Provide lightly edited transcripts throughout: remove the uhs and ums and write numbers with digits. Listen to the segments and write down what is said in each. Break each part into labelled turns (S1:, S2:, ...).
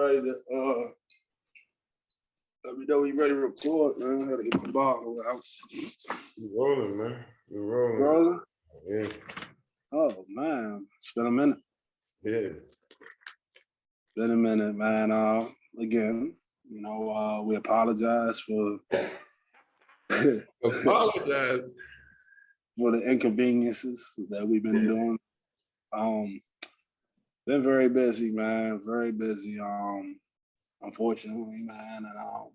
S1: ready to let me know when you ready to record, man. I had to get my bottle out.
S2: You rolling, man. You rolling.
S1: Rolling?
S2: Yeah.
S1: Oh man. It's been a minute.
S2: Yeah.
S1: Been a minute, man. Again, we apologize for
S2: Apologize.
S1: for the inconveniences that we've been doing. Been very busy, man. Very busy. Unfortunately, man, and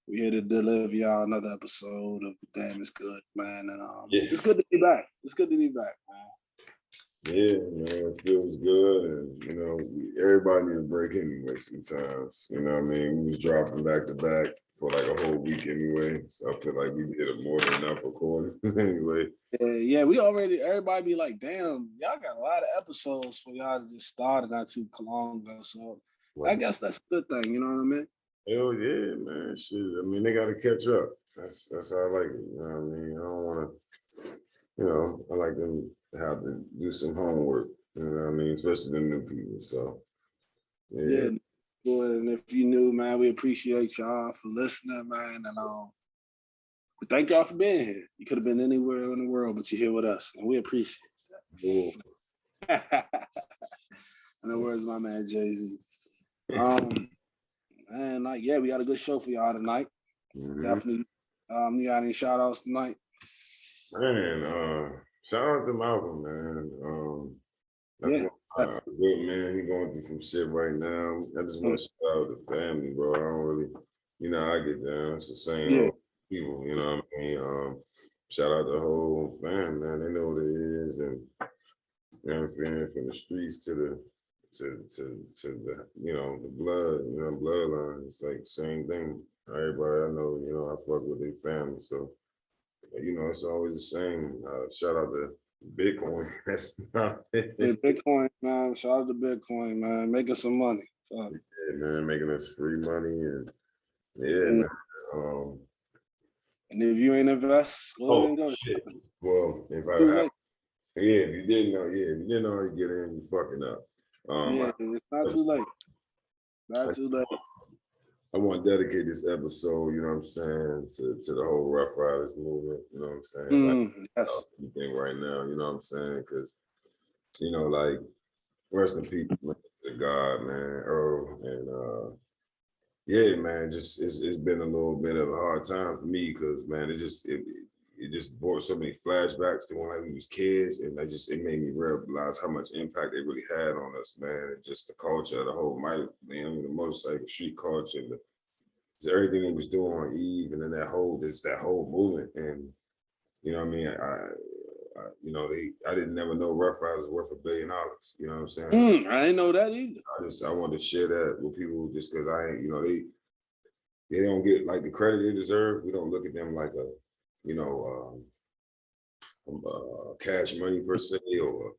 S1: we here to deliver y'all another episode of Damn It's Good, man. And It's good to be back. It's good to be back, man.
S2: Yeah, man, it feels good, and everybody need a break anyway. Sometimes, you know what I mean. We was dropping back to back for like a whole week anyway, so I feel like we did it more than enough recording anyway.
S1: Yeah, everybody be like, damn, y'all got a lot of episodes for y'all to just start not too long ago. So I guess that's a good thing, you know what I mean?
S2: Hell yeah, man. Shit. I mean, they gotta catch up. That's how I like it. You know what I mean? I don't wanna, I like them to have to do some homework, you know what I mean, especially the new people. So yeah.
S1: Boy, and if you knew, man, we appreciate y'all for listening, man. And we thank y'all for being here. You could have been anywhere in the world, but you're here with us, and we appreciate that. In the words of my man Jay-Z. Man, we got a good show for y'all tonight. Mm-hmm. Definitely. You got any shout outs tonight?
S2: Man, shout out to Malcolm, man. That's good, man. He going through some shit right now. I just want to shout out the family, bro. I don't really, I get down. It's the same old people, you know what I mean? Shout out the whole fam, man. They know what it is, and you know what I'm saying, from the streets to the the the bloodline. It's like same thing. Everybody I know, I fuck with their family, so it's always the same. Shout out to Bitcoin. That's
S1: Bitcoin, man. Shout out to Bitcoin, man. Making some money.
S2: Yeah, man, making us free money, and man.
S1: And if you ain't invest, go ahead and go.
S2: Shit. Well, if you didn't know, you get in, you fucking up.
S1: It's not too late. Not too late.
S2: I want to dedicate this episode, you know what I'm saying, to the whole Rough Riders movement, you know what I'm saying?
S1: Yes.
S2: Anything right now, you know what I'm saying? Because, like, rest in peace to God, man, Earl, and man, just it's been a little bit of a hard time for me because, man, it just brought so many flashbacks to when we was kids, and it made me realize how much impact they really had on us, man. And just the culture, the whole the motorcycle street culture, and everything they was doing on Eve, and then that whole movement, and you know what I mean. I didn't never know Rough Riders worth $1 billion. You know what I'm saying?
S1: I didn't know that either.
S2: I wanted to share that with people just because they don't get like the credit they deserve. We don't look at them like Cash Money per se or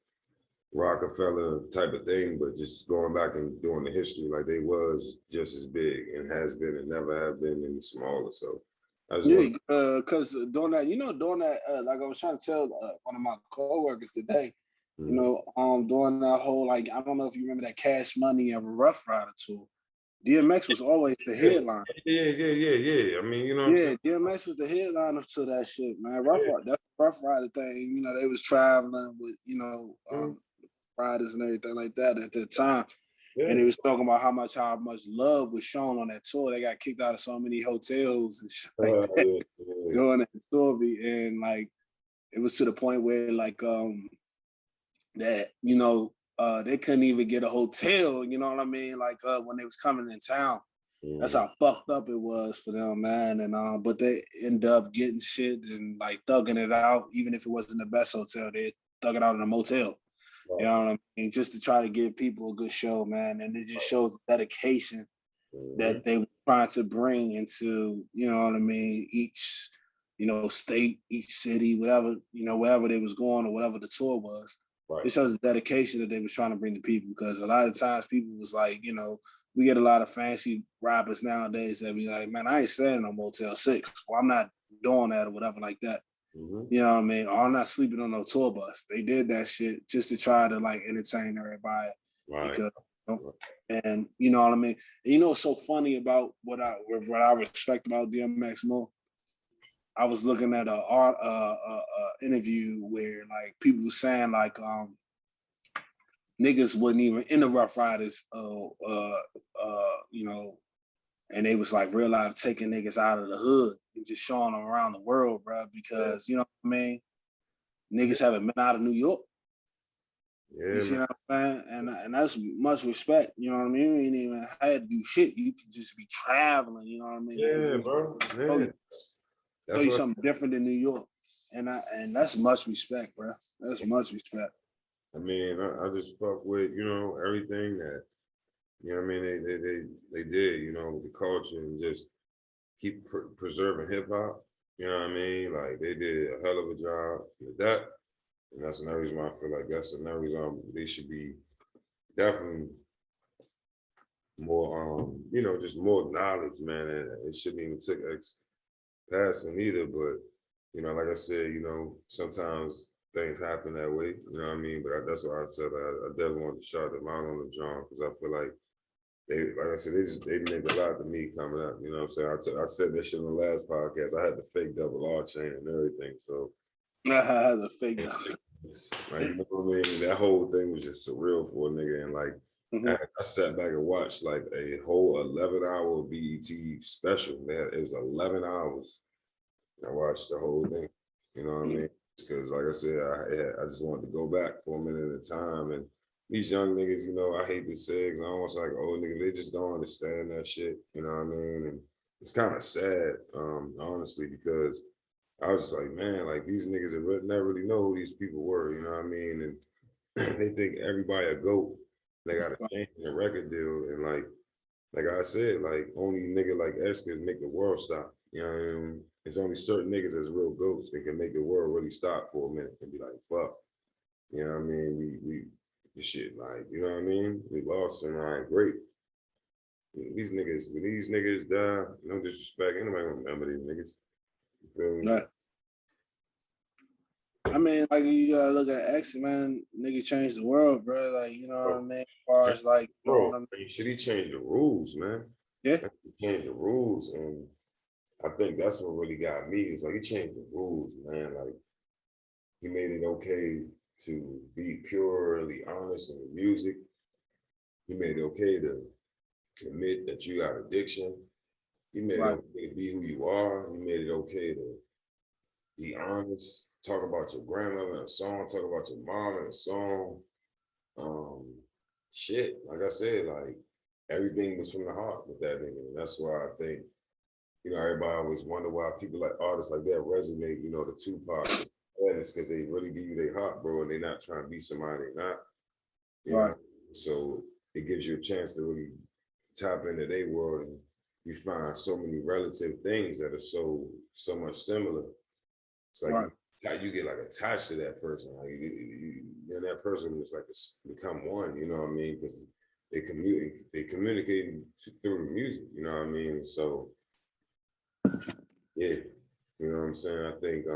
S2: Rockefeller type of thing, but just going back and doing the history, like they was just as big and has been and never have been any smaller. So
S1: because during that, like I was trying to tell one of my coworkers today, during that whole, like, I don't know if you remember that Cash Money of a Rough Rider tour. DMX was always the headline.
S2: Yeah. I mean,
S1: DMX was the headliner to that shit, man. That Rough Rider thing, they was traveling with, riders and everything like that at the time. Yeah. And he was talking about how much love was shown on that tour. They got kicked out of so many hotels and shit like that during that tour. And like, it was to the point where like that, they couldn't even get a hotel, you know what I mean? Like when they was coming in town. That's how fucked up it was for them, man. And but they end up getting shit and like thugging it out, even if it wasn't the best hotel, they thug it out in a motel. You know what I mean? Just to try to give people a good show, man. And it just shows dedication that they were trying to bring into, you know what I mean, each, state, each city, whatever, wherever they was going or whatever the tour was. Right. It shows the dedication that they was trying to bring to people, because a lot of times people was like, we get a lot of fancy rappers nowadays that be like, man, I ain't staying in no Motel 6. Well, I'm not doing that or whatever like that. Mm-hmm. You know what I mean? Or I'm not sleeping on no tour bus. They did that shit just to try to like entertain everybody. Right. Because And you know what I mean? And you know what's so funny about what I respect about DMX more? I was looking at a art interview where like people were saying like niggas wasn't even in the Rough Riders you know, and they was like real life taking niggas out of the hood and just showing them around the world, bro, because you know what I mean? Niggas haven't been out of New York.
S2: Yeah,
S1: you see what I'm saying? And that's much respect, you know what I mean? You ain't even had to do shit. You could just be traveling, you know what I mean?
S2: Yeah, bro. Yeah.
S1: Tell you something different than New York. And that's much respect, bro. That's much respect.
S2: I mean, I just fuck with, you know, everything that, you know what I mean, they did, you know, with the culture and just keep preserving hip hop. You know what I mean? Like they did a hell of a job with that. And that's another reason why I feel like that's another reason they should be definitely more, you know, just more knowledge, man. And it shouldn't even take passing either. But, you know, like I said, you know, sometimes things happen that way, you know what I mean? But that's why I said I definitely want to shout them out on the drum because I feel like like I said, they meant a lot to me coming up. You know what I'm saying? I said that shit on the last podcast. I had the fake double R chain and everything. So
S1: the fake double.
S2: Like, you know what I mean? That whole thing was just surreal for a nigga. And like I sat back and watched like a whole 11-hour BET special. It was 11 hours. I watched the whole thing. You know what I mean? Because like I said, I just wanted to go back for a minute at a time. And these young niggas, you know, I hate to say it because I almost like old niggas, they just don't understand that shit. You know what I mean? And it's kind of sad, honestly, because I was just like, man, like these niggas never really know who these people were. You know what I mean? And they think everybody a goat. They got a chain and a record deal. And like I said, like only nigga like X can make the world stop. You know what I mean? There's only certain niggas that's real goats that can make the world really stop for a minute and be like, fuck. You know what I mean? We the shit, like, you know what I mean? We lost and all right, great. These niggas, when these niggas die, no disrespect, anybody gonna remember these niggas. You feel me?
S1: Right. I mean, like you gotta look at X, man. Nigga changed the world, bro. Like, you know what I mean? As far as like, you know
S2: bro,
S1: what I mean?
S2: should he change the rules, man?
S1: Yeah.
S2: He changed the rules, and I think that's what really got me. Is like he changed the rules, man. Like he made it okay to be purely honest in the music. He made it okay to admit that you got addiction. He made it okay to be who you are. He made it okay to be honest. Talk about your grandmother in a song. Talk about your mom in a song. Shit, like I said, like everything was from the heart with that nigga. And that's why I think, you know, everybody always wonder why people like artists like that resonate, you know, the Tupac. And it's because they really give you their heart, bro, and they're not trying to be somebody they're not. You know? So it gives you a chance to really tap into their world and you find so many relative things that are so much similar. It's like you get like attached to that person. Like you and that person is like become one, you know what I mean? Because they communicate through the music, you know what I mean? So yeah, you know what I'm saying? I think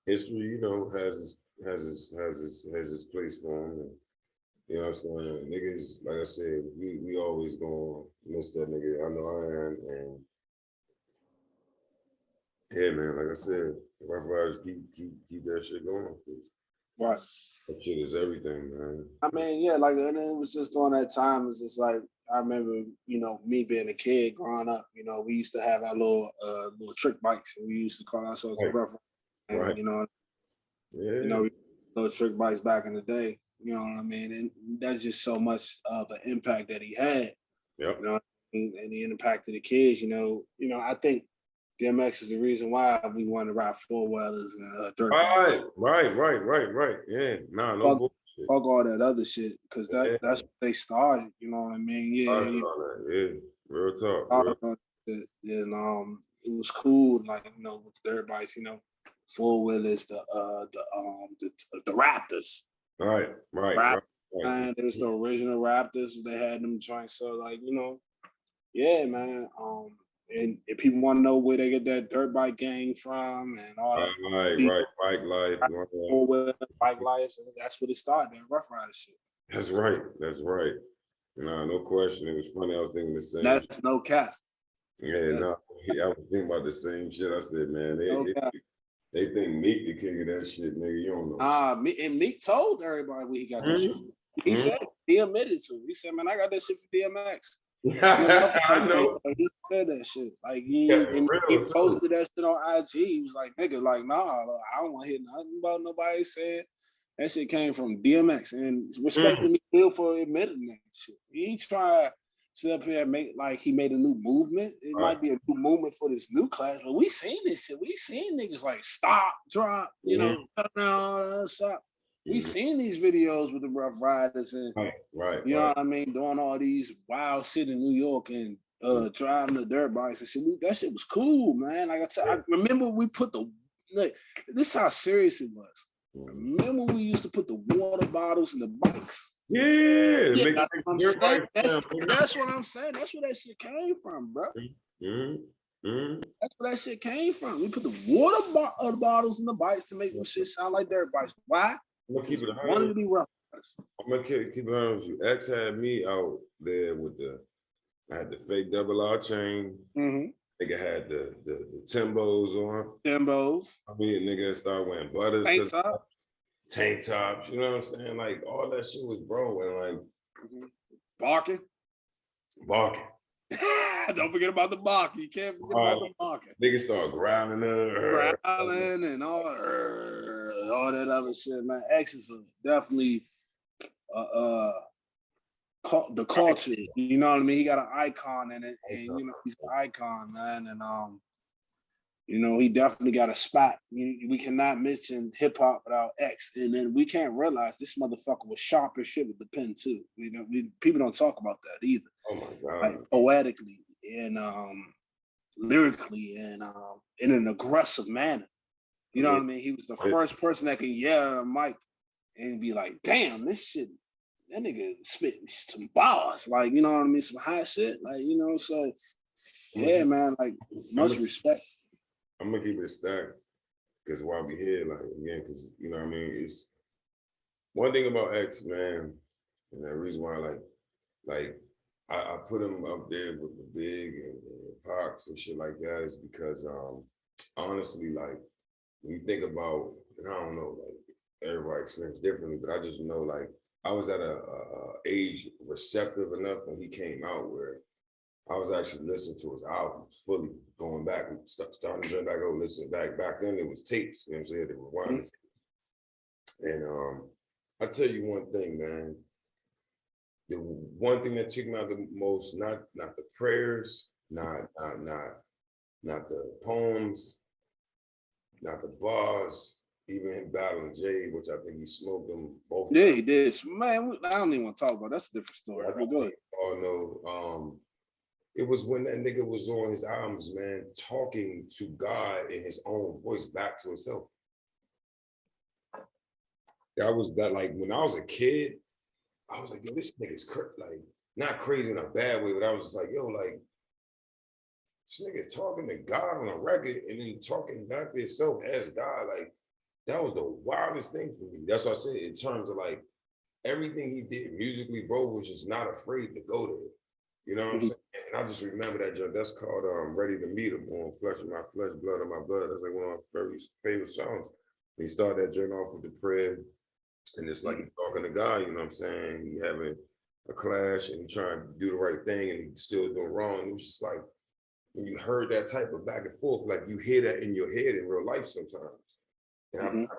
S2: history, you know, has its place for him. And, you know what I'm saying? Niggas, like I said, we always gonna miss that nigga. I know I am. And yeah, man, like I said, Rough Riders keep that shit going.
S1: Right.
S2: That shit is everything, man.
S1: I mean, yeah, like, and it was just during that time. It's just like I remember, you know, me being a kid growing up. You know, we used to have our little trick bikes, and we used to call ourselves Rough. And you know, you know, little trick bikes back in the day. You know what I mean? And that's just so much of an impact that he had.
S2: Yep.
S1: You know, and the impact of the kids. You know, I think DMX is the reason why we want to ride four-wheelers and dirt bikes.
S2: Right. Yeah, no bullshit.
S1: Fuck all that other shit, because that's what they started. You know what I mean?
S2: Yeah. Real talk.
S1: And it was cool, like, you know, with the dirt bikes, you know, four-wheelers, the Raptors.
S2: Right.
S1: Man, there's the original Raptors. They had them joints. So, like, you know, yeah, man. And if people want to know where they get that dirt bike gang from and all that.
S2: Right. Bike life.
S1: Bike life. That's what it started, that Rough Rider shit.
S2: That's right. That's right. No question. It was funny. I was thinking the same.
S1: That's no cap.
S2: Yeah, no, I was thinking about the same shit. I said, man, they think Meek the king of that shit, nigga. You don't know.
S1: And Meek told everybody where he got that shit from. He said, he admitted to it. He said, man, I got that shit from DMX.
S2: I know.
S1: He said that shit. Like he posted that shit on IG. He was like, nigga, like, nah, I don't want to hear nothing about nobody saying. That shit came from DMX, and respecting me still for admitting that shit. He tried to sit up here and make like he made a new movement. It might be a new movement for this new class, but we seen this shit. We seen niggas like stop, drop, you know, stop. We seen these videos with the Rough Ryders and you know what I mean, doing all these wild shit in New York and driving the dirt bikes and shit. That shit was cool, man. Like I said, I remember we put this is how serious it was. Remember we used to put the water bottles in the bikes.
S2: Yeah,
S1: that's what I'm saying. That's what I'm saying. That's where that shit came from, bro. That's where that shit came from. We put the water bottles in the bikes to make them shit sound like dirt bikes. Why?
S2: I'm gonna keep it
S1: wanted to be rough.
S2: I'm gonna keep it honest with you. X had me out there with I had the fake double R chain. Nigga had the Timbos on.
S1: Timbos.
S2: I mean, nigga started wearing butters. Tank tops. You know what I'm saying? Like all that shit was bro, and like
S1: barking. Don't forget about the barking. You can't forget about the barking.
S2: Niggas start growling
S1: and all that other shit, man. X is definitely the culture. You know what I mean? He got an icon in it, and you know he's an icon, man. And you know he definitely got a spot. We cannot mention hip hop without X, and then we can't realize this motherfucker was sharp as shit with the pen too. You know, people don't talk about that either.
S2: Oh my god!
S1: Like poetically and lyrically and in an aggressive manner. You know what I mean? He was the first person that could yell at a mic and be like, "Damn, this shit." That nigga spitting some bars, like, you know what I mean? Some hot shit, like, you know, so, yeah, man, like, much respect.
S2: I'm gonna keep it stacked, because while we here, like, again, because, you know what I mean, it's one thing about X, man, and the reason why, like, I put him up there with the Big and Pox and shit like that is because, honestly, like, when you think about, and I don't know, like, everybody experienced differently, but I just know, like, I was at a age receptive enough when he came out where I was actually listening to his albums fully, going back and starting to turn back over, listening back. Back then it was tapes, you know what I'm saying? They were rewinding tapes. And I tell you one thing, man. The one thing that took me out the most, not the prayers, not the poems, not the bars. Even him battling Jay, which I think he smoked them both.
S1: Yeah, he did. Man, I don't even want to talk about it. That's a different story. Go ahead.
S2: Oh no. It was when that nigga was on his albums, man, talking to God in his own voice back to himself. That was that, like, when I was a kid, I was like, yo, this nigga's like, not crazy in a bad way, but I was just like, yo, like, this nigga's talking to God on a record and then talking back to himself as God, like, that was the wildest thing for me. That's what I said in terms of like everything he did musically, bro, was just not afraid to go there. You know what I'm saying? And I just remember that joint. That's called Ready to Meet Him on Flesh of My Flesh, Blood of My Blood. That's like one of my favorite songs. And he started that joint off with the prayer. And it's like he's talking to God, you know what I'm saying? He having a clash and he trying to do the right thing and he still doing wrong. It was just like, when you heard that type of back and forth, like you hear that in your head in real life sometimes. And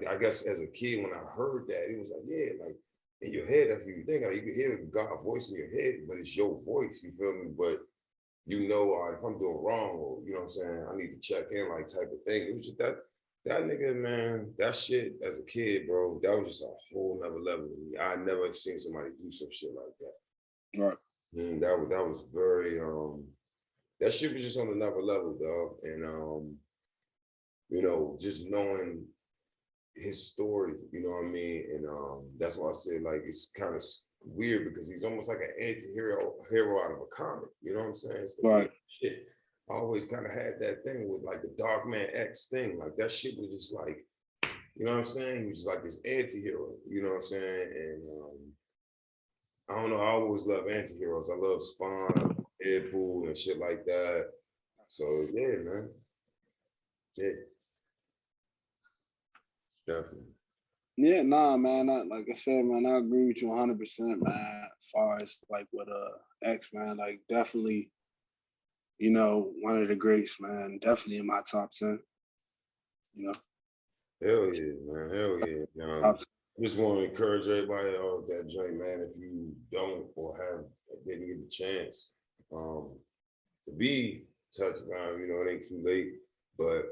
S2: I guess as a kid, when I heard that, it was like, yeah, like in your head, that's what you think. Like, you can hear God's voice in your head, but it's your voice, you feel me? But you know, if I'm doing wrong, or you know what I'm saying, I need to check in, like type of thing. It was just that nigga, man, that shit as a kid, bro, that was just a whole nother level. I never seen somebody do some shit like that.
S1: Right.
S2: And that was very, that shit was just on another level, dog. And you know, just knowing his story, you know what I mean? And that's why I said, like, it's kind of weird because he's almost like an anti-hero out of a comic, you know what I'm saying? So
S1: right.
S2: Shit, I always kind of had that thing with like the Dark Man X thing. Like that shit was just like, you know what I'm saying? He was just like this anti-hero, you know what I'm saying? And I don't know, I always love anti-heroes. I love Spawn, I love Deadpool and shit like that. So yeah, man. Yeah. Definitely.
S1: Yeah, nah, man. Like I said, man, I agree with you 100%, man. As far as like with X, man, like definitely, you know, one of the greats, man. Definitely in my top 10. You know,
S2: Hell yeah, man. Hell yeah.
S1: top 10.
S2: Just want to encourage everybody out that joint, man. If you don't or didn't get the chance to be touched on, you know, it ain't too late. But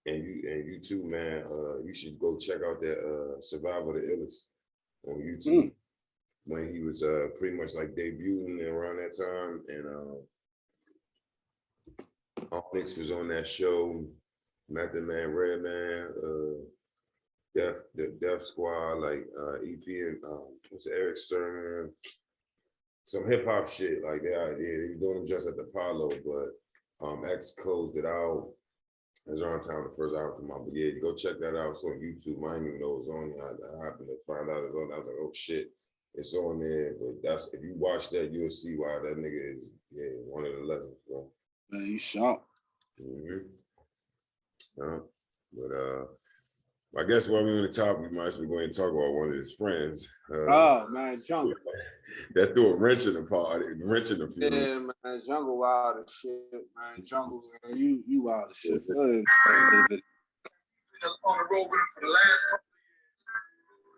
S2: and you too, man. You should go check out that Survival the Illest on YouTube when he was pretty much like debuting around that time, and Onyx was on that show. Method Man, Redman, the Death Squad, like EP and what's Eric Sermon, some hip hop shit like that. Yeah, he was doing them just at the Apollo, but X closed it out. As around time the first album come out. But yeah, go check that out. It's on YouTube. I didn't even know it was on here. I happened to find out it was on. I was like, oh shit, it's on there. But that's if you watch that, you'll see why that nigga is one of the legends, bro.
S1: Man, you sharp.
S2: But I guess while we're on the topic, we might as well go ahead and talk about one of his friends.
S1: Oh man, Jungle.
S2: That threw a wrench in the party, wrench in the funeral.
S1: Yeah, man, Jungle wild as shit, man. Jungle, man, you wild as shit. Go ahead.
S3: On the road with him for the last couple of years.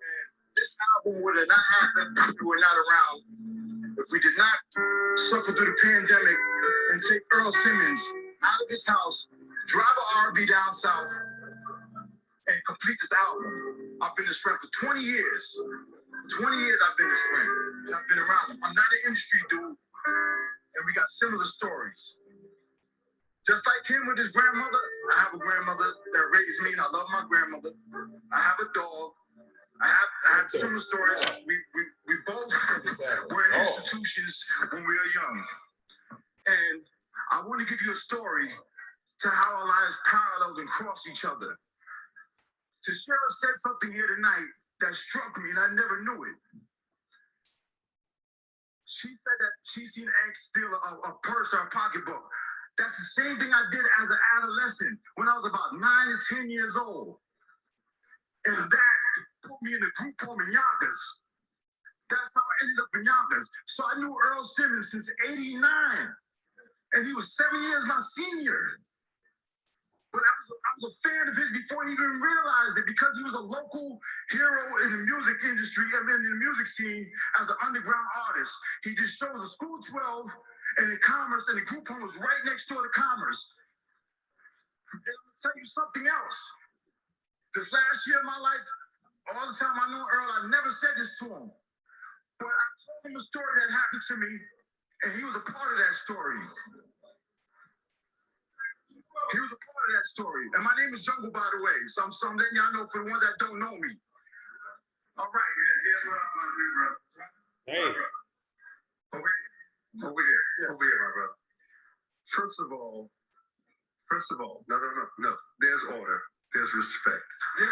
S3: And this album would have not happened if we were not around. If we did not suffer through the pandemic and take Earl Simmons out of his house, drive an RV down south, and complete this album. I've been his friend for 20 years. 20 years I've been his friend. And I've been around him. I'm not an industry dude. And we got similar stories. Just like him with his grandmother, I have a grandmother that raised me, and I love my grandmother. I have a dog. I have similar stories. We both were in institutions when we were young. And I want to give you a story to how our lives parallel and cross each other. Tashera said something here tonight that struck me, and I never knew it. She said that she seen X steal a purse or a pocketbook. That's the same thing I did as an adolescent when I was about 9 to 10 years old. And that put me in a group home in Yonkers. That's how I ended up in Yonkers. So I knew Earl Simmons since '89. And he was 7 years my senior. But I was a fan of his before he even realized it, because he was a local hero in the music industry, I mean, in the music scene as an underground artist. He did shows at School 12 and in Commerce, and the group home was right next door to Commerce. And I'm gonna tell you something else. This last year of my life, all the time I knew Earl, I never said this to him. But I told him a story that happened to me, and he was a part of that story. He was a part of that story. And my name is Jungle, by the way. So I'm letting y'all know for the ones that don't know me. All right. Here's what I'm gonna do, bro.
S2: Hey.
S3: Over here, my brother. First of all, no. There's order. There's respect. You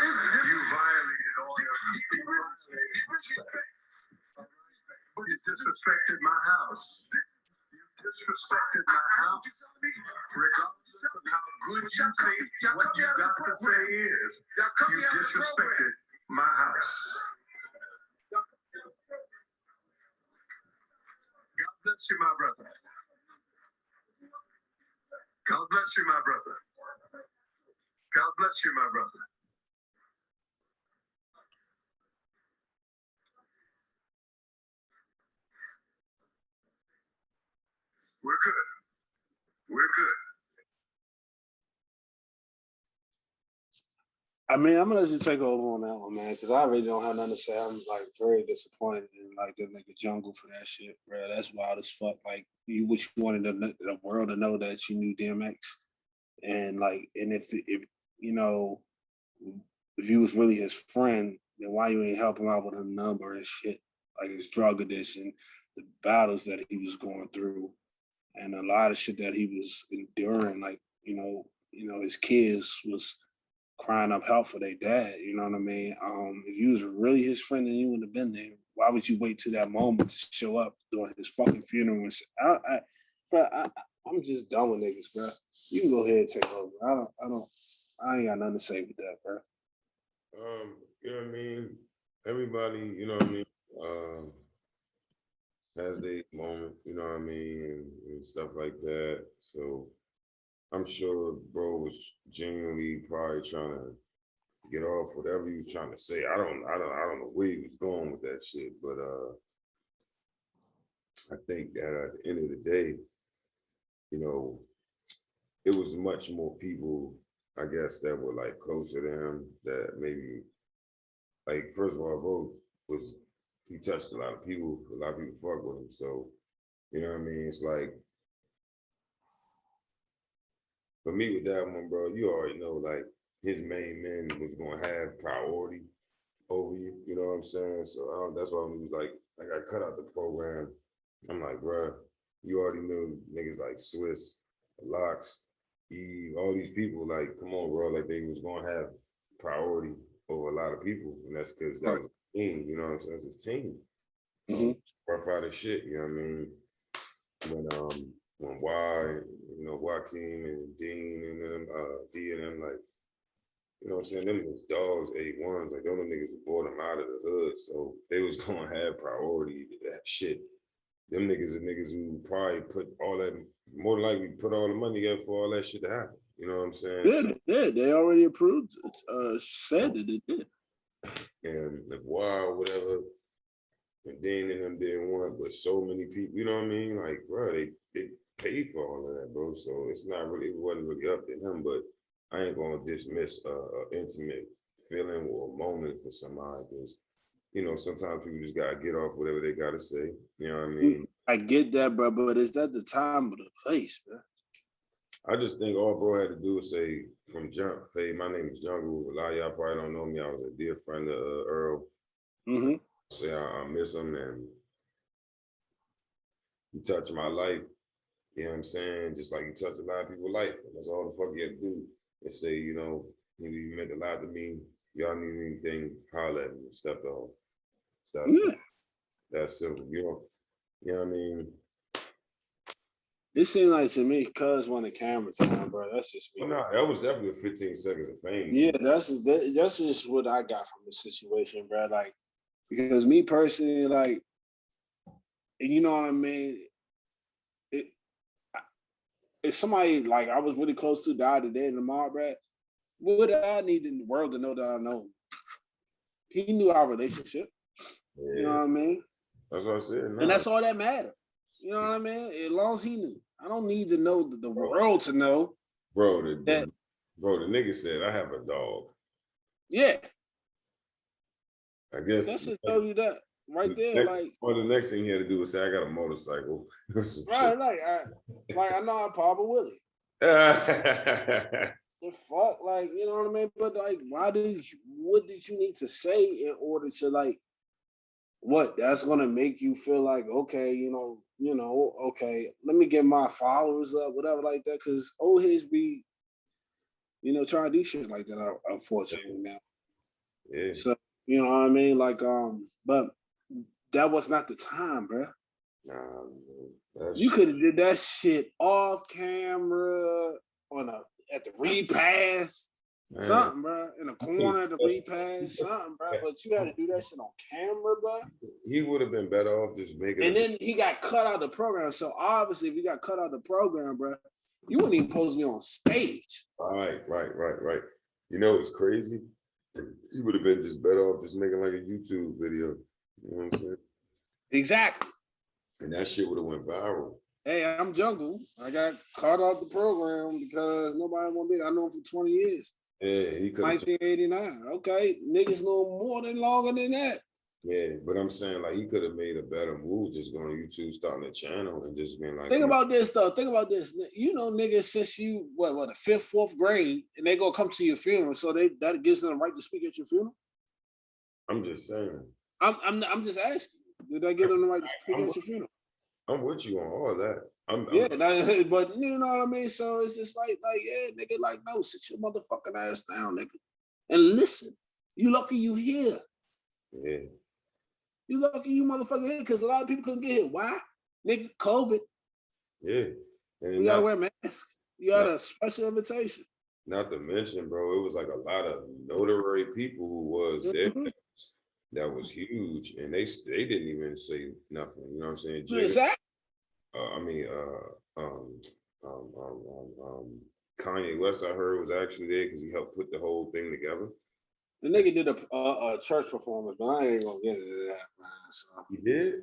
S3: violated all your respect. But you disrespected my house. Disrespected my house, regardless of how good you think what you got to say is. You disrespected my house. God bless you, my brother. God bless you, my brother. God bless you, my brother. We're good. We're good.
S1: I mean, I'm gonna let you take over on that one, man, because I really don't have nothing to say. I'm like very disappointed in like that nigga Jungle for that shit, bro. That's wild as fuck. Like you wanted the world to know that you knew DMX, and like, and if you know, if you was really his friend, then why you ain't help him out with a number and shit, like his drug addiction, the battles that he was going through, and a lot of shit that he was enduring. Like you know, his kids was crying up help for their dad. You know what I mean? If you was really his friend and you wouldn't have been there, why would you wait to that moment to show up during his fucking funeral? I'm just done with niggas, bro. You can go ahead and take over. I ain't got nothing to say with that, bro.
S2: You know what I mean? Everybody, you know what I mean, has their moment, you know what I mean, and stuff like that. So I'm sure bro was genuinely probably trying to get off whatever he was trying to say. I don't know where he was going with that shit, but I think that at the end of the day, you know, it was much more people, I guess, that were like closer to him that maybe, like, first of all, bro he touched a lot of people fuck with him. So, you know what I mean? It's like, for me with that one, bro, you already know, like, his main man was gonna have priority over you, you know what I'm saying? So that's why he was like, I got cut out the program. I'm like, bro, you already knew niggas like Swiss, Locks, Eve, all these people, like, come on, bro, like they was gonna have priority over a lot of people, and that's because that was a team, you know what I'm saying? It's his team. Rough out of shit, you know what I mean? When you know, Joaquin and Dean and them, D and them, like, you know what I'm saying? Them was dogs, A1s, like, them niggas brought them out of the hood, so they was gonna have priority to that shit. Them niggas are niggas who probably put all that, more than likely put all the money together for all that shit to happen. You know what I'm saying?
S1: Yeah, they did. They already approved, said that they did.
S2: And if or whatever, and Dean and them didn't want, but so many people, you know what I mean? Like, bro, they paid for all of that, bro. So it wasn't really up to him, but I ain't gonna dismiss an intimate feeling or moment for somebody, because, you know, sometimes people just gotta get off whatever they gotta say. You know what I mean?
S1: I get that, bro, but is that the time or the place, bro?
S2: I just think all bro had to do was say from jump, hey, my name is Jungle. A lot of y'all probably don't know me. I was a dear friend of Earl. Say I miss him, and he touched my life. You know what I'm saying? Just like he touched a lot of people's life. And that's all the fuck you have to do. And say, you know, he meant a lot to me. Y'all need anything, holler at me. Step off. That's simple. You know what I mean?
S1: It seemed like to me, cuz when the camera's on, bro, that's just me.
S2: No, that was definitely 15 seconds of fame.
S1: Yeah, that's just what I got from the situation, bro. Like, because me personally, like, you know what I mean? If somebody, like, I was really close to died today and tomorrow, bro, what would I need the world to know that I know? He knew our relationship. Yeah. You know what I mean?
S2: That's what I said. No.
S1: And that's all that mattered. You know what I mean? As long as he knew. I don't need to know the world to know.
S2: Bro, the nigga said, I have a dog.
S1: Yeah.
S2: I guess.
S1: That should tell you that right there.
S2: The next thing he had to do was say, I got a motorcycle.
S1: Right, I know how Papa Willie. The fuck, like, you know what I mean? But like, what did you need to say in order to, like, what? That's gonna make you feel like, okay, okay, let me get my followers up, whatever, like that. Cause old heads be, trying to do shit like that, unfortunately now.
S2: Yeah.
S1: So, you know what I mean? Like, but that was not the time, bro.
S2: Nah,
S1: you could have did that shit off camera at the repass. Man. Something, bro. In the corner of the repass, something, bro. But you had to do that shit on camera, bro.
S2: He would have been better off just making.
S1: And then he got cut out of the program. So obviously, if he got cut out of the program, bro, you wouldn't even supposed to be on stage.
S2: Right. You know what's crazy? He would have been just better off just making like a YouTube video. You know what I'm saying?
S1: Exactly.
S2: And that shit would have went viral.
S1: Hey, I'm Jungle. I got caught off the program because nobody wanted me. I know him for 20 years.
S2: Yeah, he could.
S1: 1989. Okay, niggas know more than longer than that.
S2: Yeah, but I'm saying, like, he could have made a better move just going to YouTube, starting a channel, and just being like.
S1: Think about this, though. Think about this. You know, niggas, since you the 5th, 4th grade, and they gonna come to your funeral, so that gives them the right to speak at your funeral.
S2: I'm just saying.
S1: I'm just asking. Did that give them the right to speak at your funeral?
S2: I'm with you on all that.
S1: But you know what I mean. So it's just like, yeah, nigga, like, no, sit your motherfucking ass down, nigga. and listen. You lucky you here.
S2: Yeah.
S1: You lucky you motherfucker here because a lot of people couldn't get here. Why? Nigga, COVID.
S2: Yeah. And
S1: We gotta wear masks. You got a special invitation.
S2: Not to mention, bro, it was like a lot of notary people who was there. That was huge, and they didn't even say nothing. You know what I'm saying?
S1: Exactly.
S2: Kanye West, I heard, was actually there because he helped put the whole thing together.
S1: The nigga did a church performance, but I ain't gonna get into that, man. So.
S2: He did?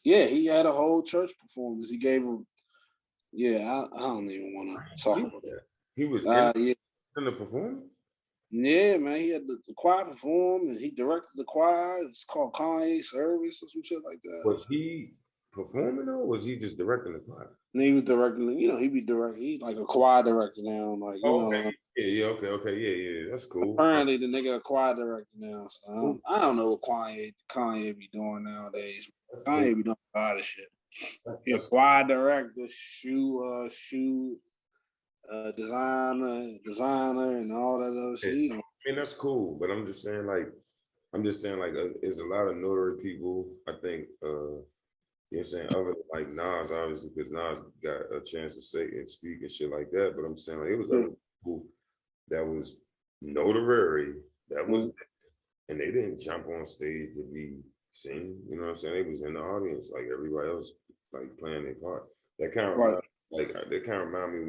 S1: Yeah, he had a whole church performance. He gave him. Yeah, I don't even want to talk about that.
S2: He was
S1: yeah.
S2: in the performance?
S1: Yeah, man. He had the choir perform, and he directed the choir. It's called Kanye Service or some shit like that.
S2: Was he performing or was he just directing the choir?
S1: And he was directing. You know, he be directing. He's like a choir director now. Like you know.
S2: Okay. Yeah. That's cool.
S1: Apparently, the nigga a choir director now. So I don't know what Kanye be doing nowadays. Kanye be doing a lot of shit. He a choir director, shoe designer, and all that other shit. You know.
S2: I mean, that's cool, but I'm just saying, like, there's a lot of notary people. I think, you know what I'm saying, other than like Nas, obviously, because Nas got a chance to say and speak and shit like that. But I'm saying, like, it was other people that was notary that was, and they didn't jump on stage to be seen. You know what I'm saying? They was in the audience like everybody else, like playing their part. That kind of remind me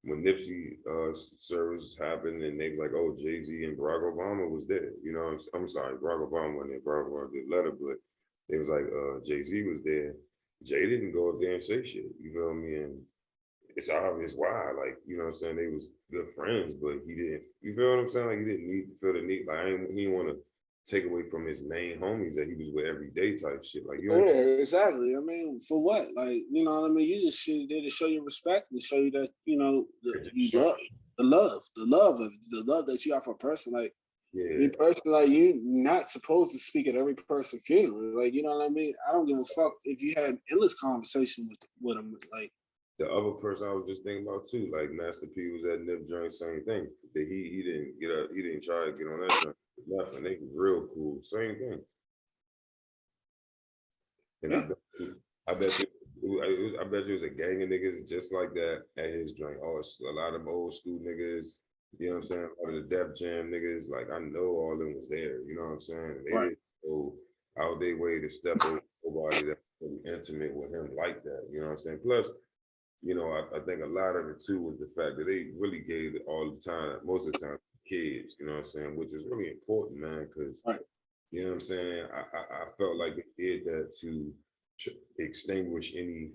S2: when Nipsey service happened and they was like, oh, Jay-Z and Barack Obama was there. You know, I'm sorry, Barack Obama wasn't there. Barack Obama did letter, but they was like, Jay-Z was there. Jay didn't go up there and say shit. You feel me? And it's obvious why. Like, you know what I'm saying? They was good friends, but he didn't, you feel what I'm saying? Like, he didn't feel the need. Like, he didn't want to take away from his main homies that he was with every day type shit. Like, you know,
S1: exactly. I mean, for what? Like, you know what I mean? You just shit there to show you respect and show you that, you know, the love that you have for a person. Like, me personally, like, you're not supposed to speak at every person's funeral. Like, you know what I mean? I don't give a fuck if you had endless conversation with them. Like,
S2: the other person I was just thinking about too, like Master P was at Nip joint, same thing. That he didn't get up, he didn't try to get on that joint. Left, and they was real cool, same thing. And I bet you it was a gang of niggas just like that at his joint. Oh, a lot of old school niggas. You know what I'm saying? A lot of the Def Jam niggas. Like, I know all of them was there. You know what I'm saying? They didn't go out their way to step over nobody that was intimate with him like that. You know what I'm saying? Plus, you know, I think a lot of it too was the fact that they really gave it all the time, most of the time, kids, you know what I'm saying, which is really important, man, because, you know what I'm saying, I felt like they did that to extinguish any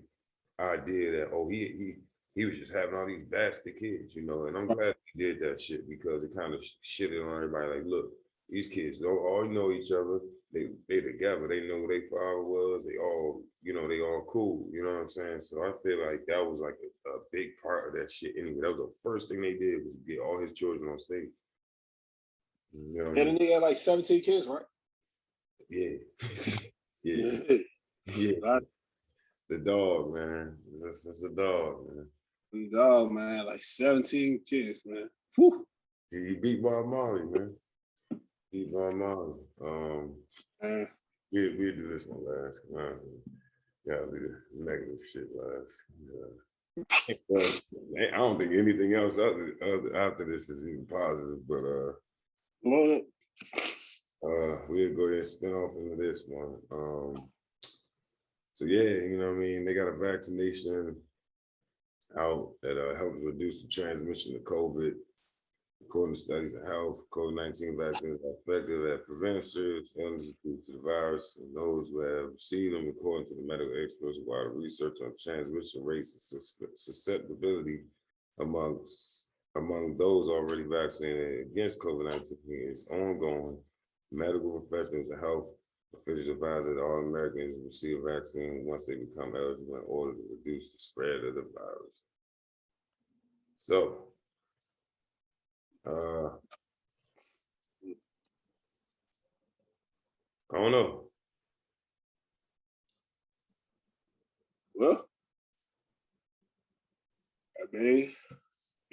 S2: idea that, oh, he was just having all these bastard kids, you know, and I'm glad he did that shit because it kind of shitted on everybody, like, look, these kids don't all know each other. They together. They know who their father was. They all, you know, they all cool. You know what I'm saying? So I feel like that was like a big part of that shit. Anyway, that was the first thing they did was get all his children on stage. You know what I mean?
S1: And then they had like 17 kids, right?
S2: Yeah. Yeah. The dog, man. It's the dog, man.
S1: The dog, man. Like 17 kids, man. Whew.
S2: He beat Bob Marley, man. Bob Marley. We'll do this one last. Yeah, do the negative shit last. I don't think anything else after this is even positive, but we'll go ahead and spin off into this one. So yeah, you know what I mean? They got a vaccination out that helps reduce the transmission of COVID. According to studies of health, COVID-19 vaccines are effective at preventing serious illnesses due to the virus, and those who have received them, according to the medical experts, while research on transmission rates and susceptibility among those already vaccinated against COVID-19 is ongoing. Medical professionals and health officials advise that all Americans receive a vaccine once they become eligible in order to reduce the spread of the virus. So, I don't know.
S1: Well, I mean,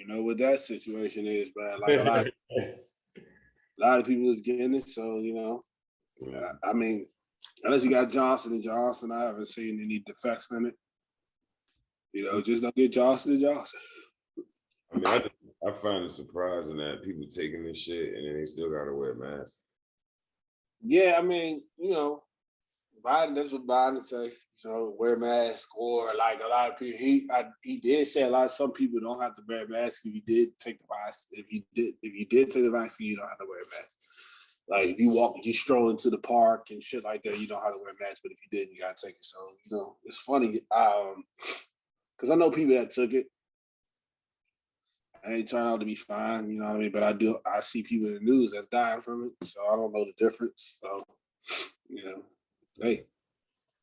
S1: you know what that situation is, but like a lot of people is getting it. So, you know, I mean, unless you got Johnson and Johnson, I haven't seen any defects in it. You know, just don't get Johnson and Johnson.
S2: I mean, I find it surprising that people taking this shit and then they still gotta wear masks.
S1: Yeah, I mean, you know, Biden, that's what Biden say. You know, wear mask, or like a lot of people. He did say some people don't have to wear a mask if you did take the vaccine. If you did take the vaccine, you don't have to wear a mask. Like if you stroll into the park and shit like that, you don't have to wear a mask. But if you did, you gotta take it. So you know, it's funny. Because I know people that took it and they turn out to be fine. You know what I mean? But I see people in the news that's dying from it, so I don't know the difference. So you know, hey,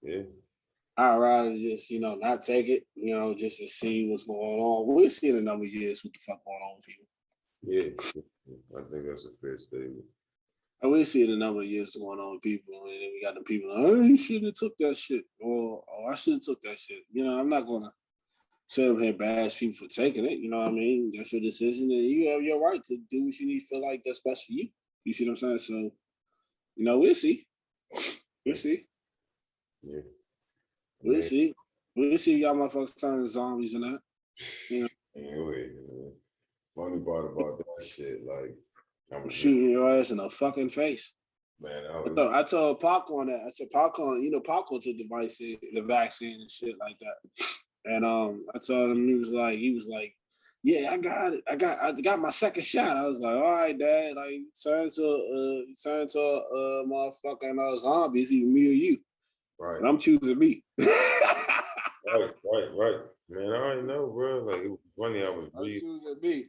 S2: yeah.
S1: I'd rather just, you know, not take it, you know, just to see what's going on. We'll see in a number of years what the fuck going on with people.
S2: Yeah, I think that's a fair statement.
S1: And we'll see in a number of years what's going on with people. And then we got the people, oh, you shouldn't have took that shit. Or, oh, I should have took that shit. You know, I'm not going to sit up here and bash people for taking it. You know what I mean? That's your decision. And you have your right to do what you need, feel like that's best for you. You see what I'm saying? So, you know, we'll see. We'll see.
S2: Yeah.
S1: We'll see. We'll see y'all motherfuckers turning zombies and that. You know?
S2: Anyway, funny part about that shit, like
S1: I'm shooting your ass in the fucking face.
S2: Man,
S1: I told Popcorn that. I said, Popcorn, you know, Popcorn took the vaccine and shit like that. And I told him, he was like, yeah, I got it. I got my second shot. I was like, all right, Dad, like turn to a motherfucking zombie. It's either me or you.
S2: Right.
S1: But I'm choosing me.
S2: Right. Man, I already know, bro. Like it was funny. I'm
S1: choosing me.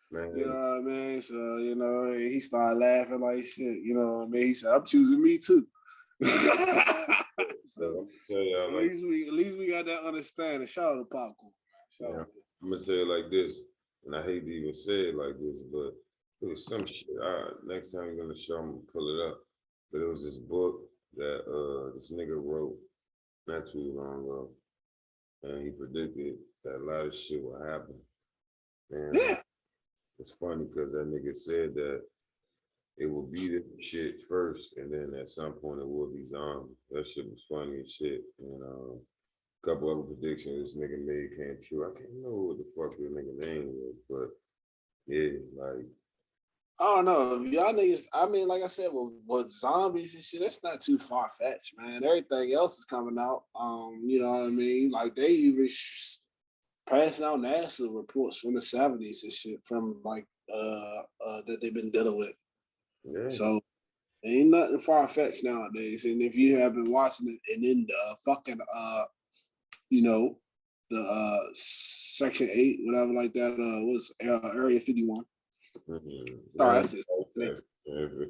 S2: Man.
S1: You know what I mean? So, you know, he started laughing like shit. You know what I mean? He said, I'm choosing me too. So
S2: tell y'all,
S1: at least we got that understanding. Shout out to Popcorn.
S2: I'm gonna say it like this, and I hate to even say it like this, but it was some shit. Next time I'm gonna show him, pull it up. But it was this book that this nigga wrote not too long ago, and he predicted that a lot of shit will happen. And
S1: yeah.
S2: It's funny because that nigga said that it will be the shit first, and then at some point it will be zombie. That shit was funny as shit. And a couple other predictions this nigga made came true. I can't remember what the fuck the nigga name was, but yeah, like
S1: I don't know. Y'all niggas, I mean, like I said, with zombies and shit, that's not too far fetched, man. Everything else is coming out. You know what I mean? Like they even passing out NASA reports from the 70s and shit from like that they've been dealing with.
S2: Yeah.
S1: So ain't nothing far fetched nowadays. And if you have been watching it, and in the fucking you know, the Section 8, whatever like that, was Area 51.
S2: Mm-hmm.
S1: Sorry,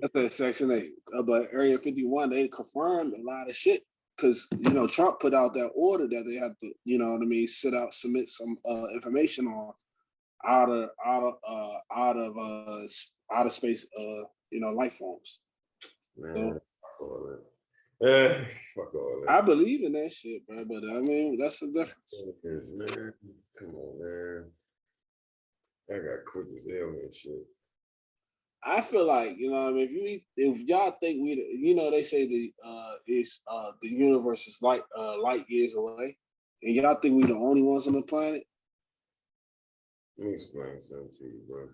S1: that's that Section 8. But Area 51, they confirmed a lot of shit. Because, you know, Trump put out that order that they had to, you know what I mean, submit some information on outer space, you know, life forms.
S2: Man,
S1: so,
S2: fuck all that. Fuck all that.
S1: I believe in that shit, bro. But I mean, that's the difference.
S2: Man, come on, man. I got quick as hell and shit.
S1: I feel like, you know, I mean, if y'all think you know, they say the universe is light years away, and y'all think we the only ones on the planet.
S2: Let me explain something to you, bro.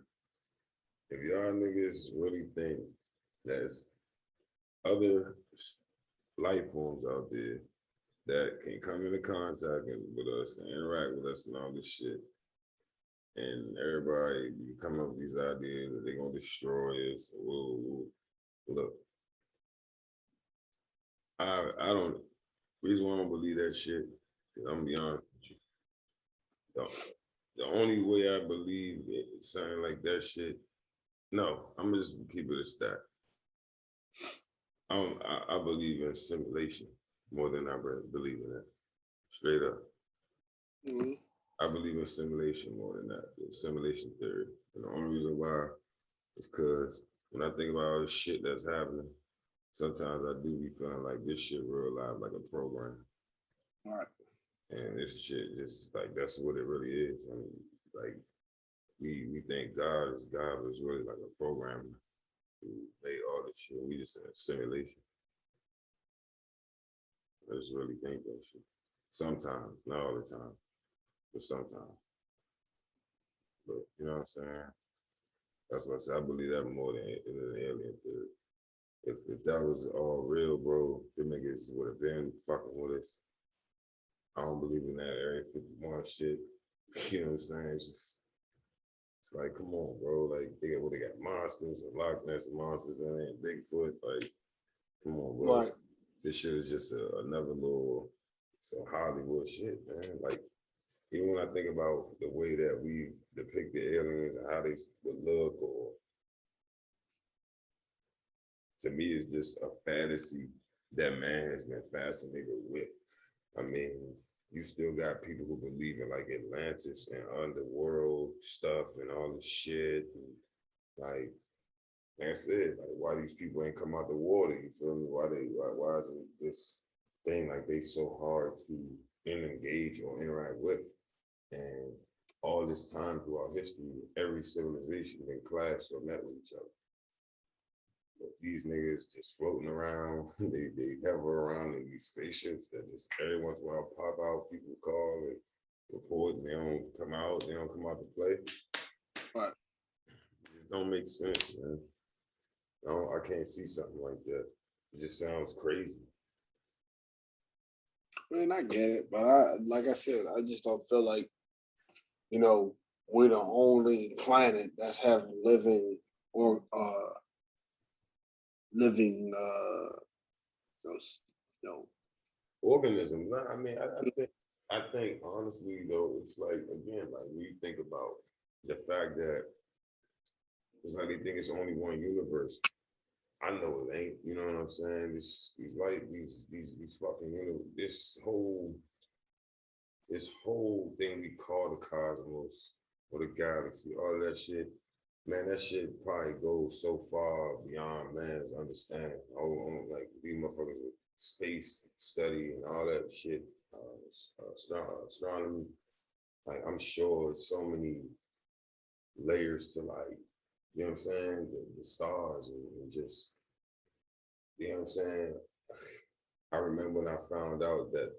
S2: If y'all niggas really think there's other life forms out there that can come into contact with us and interact with us and all this shit, and everybody come up with these ideas that they're gonna destroy us. Whoa. Look, I don't. Reason why I don't believe that shit, because I'm gonna be honest with you. The only way I believe it sounding like that shit, no, I'm just keep it a stat. I believe in simulation more than I believe in that. Straight up.
S1: Mm-hmm.
S2: I believe in simulation more than that. The simulation theory. And the only reason why is because when I think about all the shit that's happening, sometimes I do be feeling like this shit real life, like a program.
S1: All right.
S2: And this shit just like, that's what it really is. I mean, like, we think God is God, but it's really like a program who made all this shit. We just in a simulation. I just really think that shit. Sometimes, not all the time, but sometimes. But you know what I'm saying? That's what I said. I believe that more than an alien theory. If that was all real, bro, the niggas would have been fucking with us. I don't believe in that Area 51 shit. You know what I'm saying? It's like, come on, bro. Like, they got monsters and Loch Ness monsters in it, Bigfoot. Like, come on, bro.
S1: Right.
S2: This shit is just another little Hollywood shit, man. Like, even when I think about the way that we depict the aliens and how they would look, or to me, it's just a fantasy that man has been fascinated with. I mean, you still got people who believe in like Atlantis and underworld stuff and all this shit. And, like that's it. Like why these people ain't come out the water? You feel me? Why isn't this thing like they so hard to engage or interact with? And all this time throughout history, every civilization been clashed or met with each other. But these niggas just floating around, they hover around in these spaceships that just every once in a while pop out, people call and report, and they don't come out to play.
S1: Right.
S2: It just don't make sense, man. I can't see something like that. It just sounds crazy.
S1: I mean, I get it, but like I said, I just don't feel like, we're the only planet that's having living or
S2: Organism. I mean, I think honestly though, it's like again, like when you think about the fact that it's like they think it's only one universe. I know it ain't. You know what I'm saying? These fucking this whole thing we call the cosmos or the galaxy, all that shit. Man, that shit probably goes so far beyond man's understanding. Like these motherfuckers with space study and all that shit, astronomy. Like I'm sure it's so many layers to like, you know what I'm saying, the stars and just, you know what I'm saying. I remember when I found out that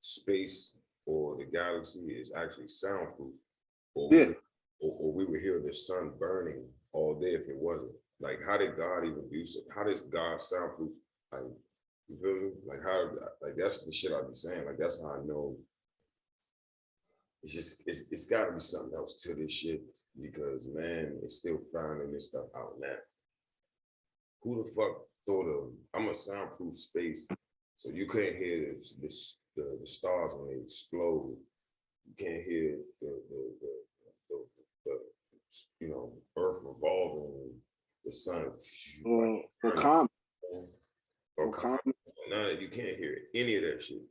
S2: space or the galaxy is actually soundproof. Or we would hear the sun burning all day if it wasn't. Like, how did God even do so? How does God soundproof? Like, you feel me? Like, like, that's the shit I be saying. Like, that's how I know it's got to be something else to this shit because, man, it's still finding this stuff out now. Who the fuck thought of, I'm a soundproof space, so you can't hear the stars when they explode. You can't hear the Earth revolving and the sun.
S1: Or comet.
S2: No, you can't hear any of that shit.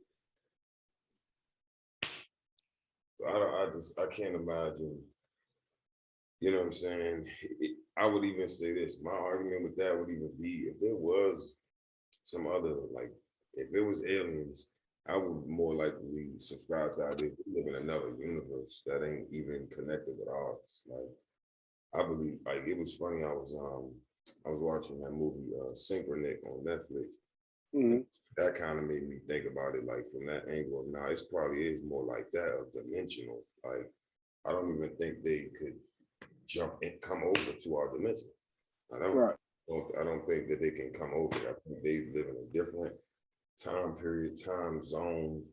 S2: So I can't imagine. You know what I'm saying? I would even say this. My argument with that would even be if there was some other, like, if it was aliens, I would more likely subscribe to the idea we live in another universe that ain't even connected with ours. Like, I believe, like, it was funny. I was watching that movie Synchronic on Netflix.
S1: Mm-hmm.
S2: That kind of made me think about it, like from that angle. Now, it probably is more like that, of dimensional. Like, I don't even think they could jump and come over to our dimension. I don't think that they can come over. I think they live in a different time period, time zone,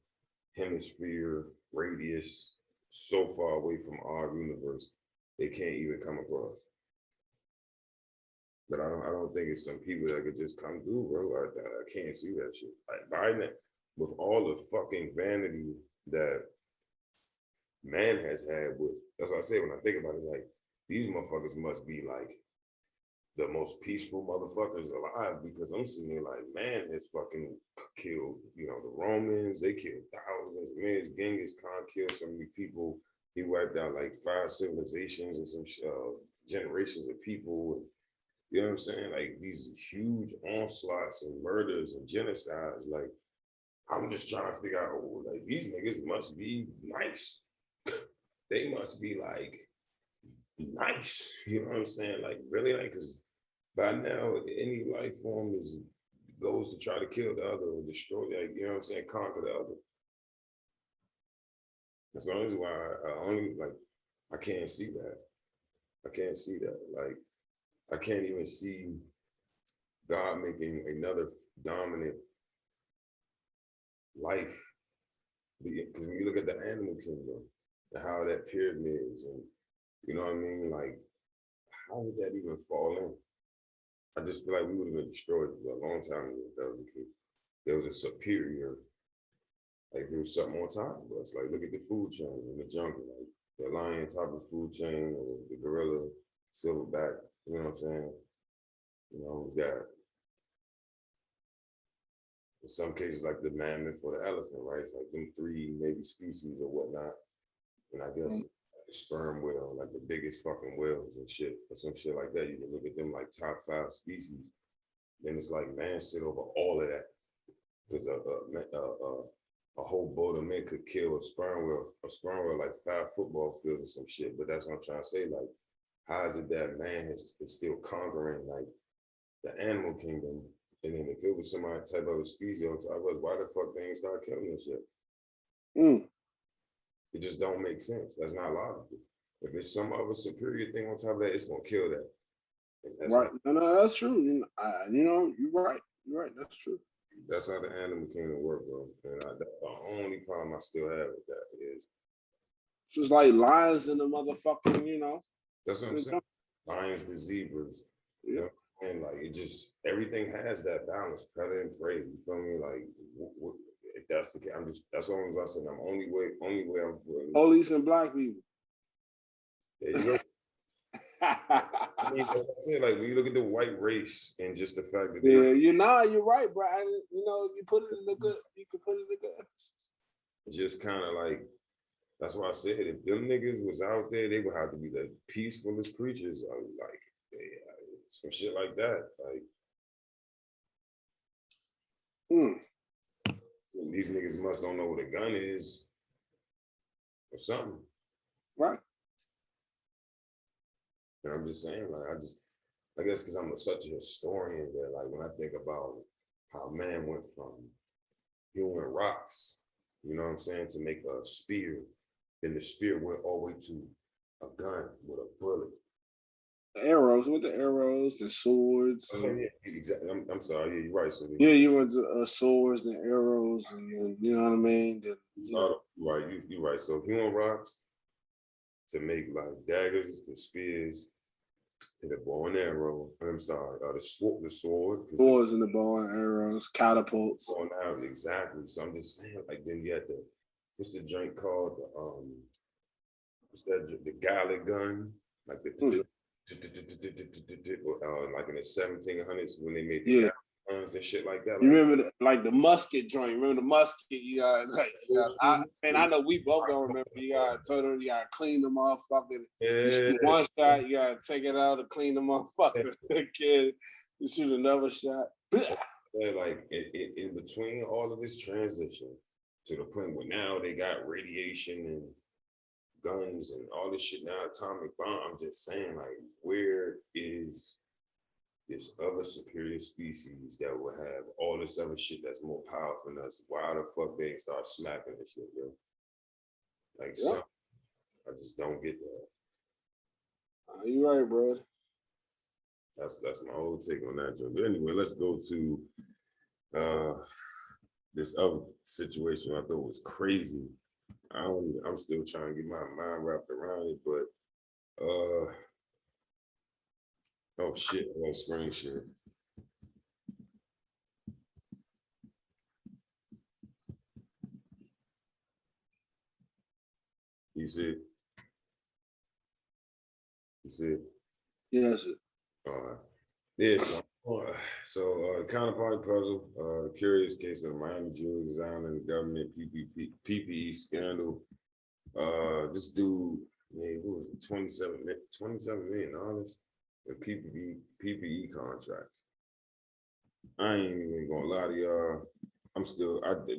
S2: hemisphere, radius, so far away from our universe, they can't even come across. But I don't think it's some people that could just come through, bro. I can't see that shit. Like Biden, with all the fucking vanity that man has had with, that's what I say when I think about it, like, these motherfuckers must be like the most peaceful motherfuckers alive because I'm sitting like, man has fucking killed, the Romans, they killed thousands. Man, Genghis Khan killed so many people. He wiped out like 5 civilizations and some generations of people. You know what I'm saying? Like these huge onslaughts and murders and genocides. Like, I'm just trying to figure out, like, these niggas must be nice. they must be like nice. You know what I'm saying? Like really, like, because by now any life form goes to try to kill the other or destroy, like, you know what I'm saying, conquer the other. That's the only why I can't see that. I can't see that. Like I can't even see God making another dominant life. Because when you look at the animal kingdom and how that pyramids and you know what I mean, like how would that even fall in? I just feel like we would have been destroyed a long time ago if that was the case. There was a superior, like there was something on top of us. Like look at the food chain in the jungle, like the lion top of the food chain or the gorilla, silverback, you know what I'm saying? You know, we got in some cases like the mammoth or the elephant, right? It's like them three maybe species or whatnot. And I guess the sperm whale, like the biggest fucking whales and shit, or some shit like that. You can look at them like top 5 species. Then it's like man sit over all of that because a whole boat of men could kill a sperm whale like 5 football fields or some shit. But that's what I'm trying to say. Like, how is it that man is still conquering like the animal kingdom? And then if it was somebody type of a species on top of us, why the fuck they ain't start killing this shit? It just don't make sense. That's not logical. If it's some other superior thing on top of that, it's gonna kill that.
S1: Right. No, that's true. You know, you're right. You're right. That's true.
S2: That's how the animal kingdom work, bro. And that's the only problem I still have with that is
S1: it's just like lions in the motherfucking, you know.
S2: That's what I'm saying. Lions, the zebras. Yeah. You know? And like it just everything has that balance, predator and prey. You feel me? Like if that's the case, that's all I said. I'm only way I'm feeling.
S1: Police and black people.
S2: There you go. I mean, that's what I'm saying. Like when you look at the white race and just the fact that
S1: you're right, bro. You know, you put it in the good. You could put it in the good emphasis.
S2: Just kind of like that's why I said if them niggas was out there, they would have to be the peacefulest creatures. Like some shit like that. Like these niggas must don't know what a gun is or something.
S1: Right.
S2: And I'm just saying, like, I guess because I'm such a historian that, like, when I think about how man went from hewing rocks, you know what I'm saying, to make a spear, then the spear went all the way to a gun with a bullet.
S1: Arrows with the arrows and swords.
S2: Oh, yeah, exactly. I'm sorry. Yeah, you're right. So
S1: you went to swords and arrows, and then you know what I mean. Then,
S2: right, you're right. So hewing rocks to make like daggers, to spears, to the bow and arrow. I'm sorry, the sword.
S1: Swords and the bow and arrows, catapults.
S2: Going out exactly. So I'm just saying, like then you had what's the joint called? What's that? The Galley gun, like the. Like in the 1700s when they made the guns and shit like that.
S1: You remember the musket joint? Remember the musket? You got I know we both don't remember. You got to clean the motherfucker. You shoot one shot, you gotta take it out to clean the motherfucker. Kid, you shoot another shot.
S2: Yeah, like in between all of this transition to the point where now they got radiation and guns and all this shit now, atomic bomb. I'm just saying, like, where is this other superior species that will have all this other shit that's more powerful than us? Why the fuck they start smacking this shit, yo? Like, I just don't get that.
S1: You're right, bro.
S2: That's my whole take on that, Joe. But anyway, let's go to this other situation I thought was crazy. I'm still trying to get my mind wrapped around it, but oh shit, I got screen share. You see it? You see it?
S1: Yes.
S2: All right. Yes. So counterparty puzzle, the curious case of Miami jewelry designer and government PPE scandal. This dude, man, what was it, $27 million in PPE contracts. I ain't even gonna lie to y'all.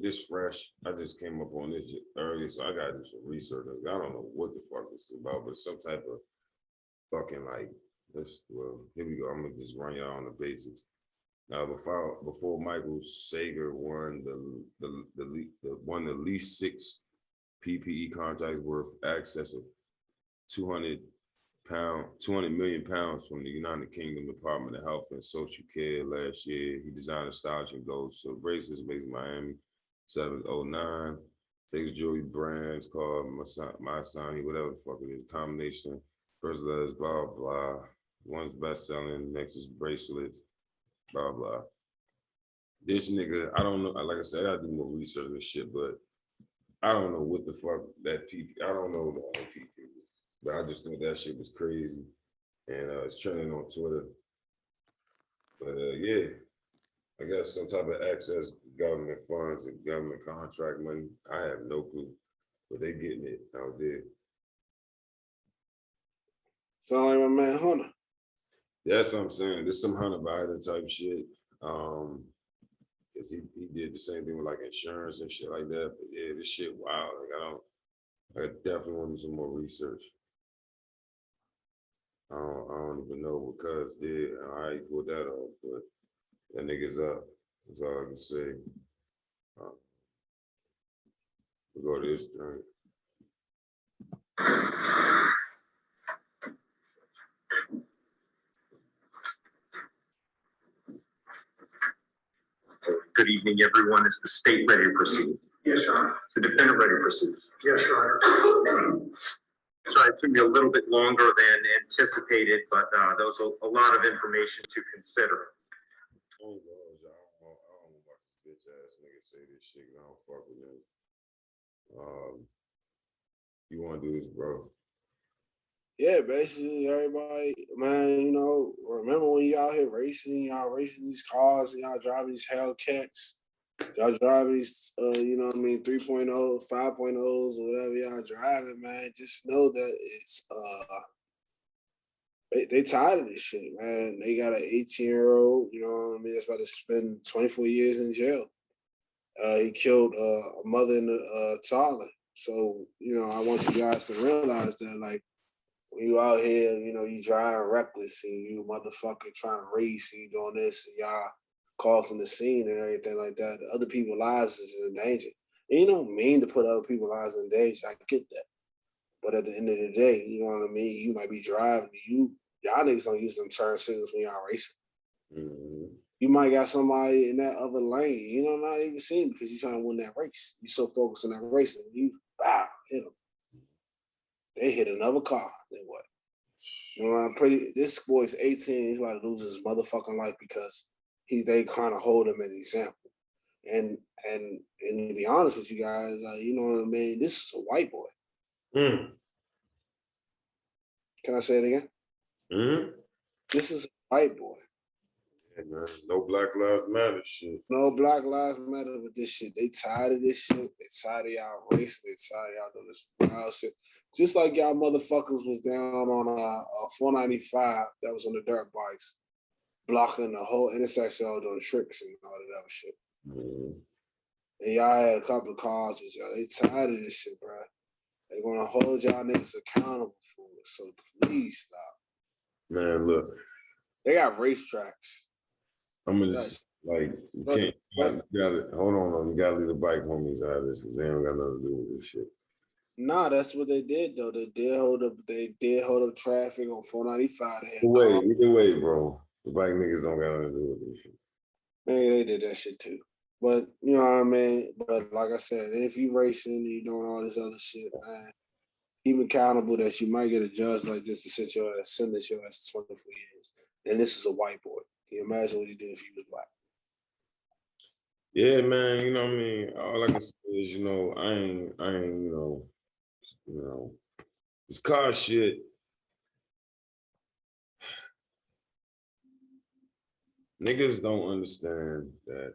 S2: this fresh. I just came up on this early, so I gotta do some research. I don't know what the fuck this is about, but some type of fucking like here we go. I'm gonna just run y'all on the basics. Now before Michael Sager won the least 6 PPE contracts worth excess of 200 million pounds from the United Kingdom Department of Health and Social Care last year. He designed a stylish and goes to bracelets based in Miami, 709. Takes jewelry brands called Masani, whatever the fuck it is, combination. First letters, blah, blah. One's best selling, next is bracelets, blah, blah. This nigga, I don't know, like I said, I gotta do more research and shit, but I don't know what the fuck I don't know the other people. But I just thought that shit was crazy. And it's trending on Twitter. But yeah, I guess some type of access to government funds and government contract money. I have no clue. But they getting it out there.
S1: Sound like my man Hunter.
S2: That's what I'm saying. There's some Hunter Biden type shit. Cause he did the same thing with like insurance and shit like that. But yeah, this shit wild. Like I definitely want to do some more research. I don't even know what Cuz did. I pulled that off, but that nigga's up. That's all I can say. We'll go to this joint.
S4: Good evening, everyone. Is the state ready to proceed?
S3: Yes, Your Honor.
S4: Is the defendant ready to proceed?
S3: Yes, Your Honor.
S4: Sorry, it took me a little bit longer than anticipated, but there was a lot of information to consider.
S2: Oh, Lord, I don't know about this bitch ass nigga say this shit. I don't fuck with him. You want to do this, bro?
S1: Yeah, basically everybody, man, you know, remember when y'all here racing, y'all racing these cars, and y'all driving these Hellcats, y'all driving these, you know what I mean, 3.0, 5.0s, or whatever y'all driving, man, just know that it's, they tired of this shit, man. They got an 18-year-old, you know what I mean, that's about to spend 24 years in jail. He killed a mother and a toddler. So, you know, I want you guys to realize that, like, when you out here, you know, you driving reckless and you motherfucker trying to race and you doing this and y'all causing the scene and everything like that, other people's lives is in danger. And you don't mean to put other people's lives in danger. I get that. But at the end of the day, you know what I mean? You might be driving. Y'all niggas don't use them turn signals when y'all racing.
S2: Mm-hmm.
S1: You might got somebody in that other lane, you know, not even seeing because you're trying to win that race. You're so focused on that race and you, hit them. They hit another car. Then what? You know, this boy's 18. He's about to lose his motherfucking life because they kind of hold him as an example. And to be honest with you guys, you know what I mean? This is a white boy.
S2: Mm.
S1: Can I say it again?
S2: Mm.
S1: This is a white boy.
S2: Yeah, man. No Black Lives Matter shit.
S1: No Black Lives Matter with this shit. They tired of this shit. They tired of y'all racing. They tired of y'all doing this wild shit. Just like y'all motherfuckers was down on 495 that was on the dirt bikes, blocking the whole intersection, all doing tricks and all that other shit.
S2: Mm.
S1: And y'all had a couple of cars with y'all. They tired of this shit, bro. They're gonna hold y'all niggas accountable for it. So please stop.
S2: Man, look.
S1: They got racetracks.
S2: I'm gonna just like you can't. Hold on, you gotta leave the bike homies out of this because they don't got nothing to do with this shit.
S1: Nah, that's what they did though. They did hold up traffic on 495.
S2: Either way, bro. The bike niggas don't got nothing to do with this shit.
S1: Maybe they did that shit too. But you know what I mean? But like I said, if you racing and you doing all this other shit, man, keep accountable that you might get a judge like this to sentence your ass to 24 years. And this is a white boy. Can you imagine what he did if he was black?
S2: Yeah, man, you know what I mean? All I can say is, you know, I ain't, you know, this car shit. Niggas don't understand that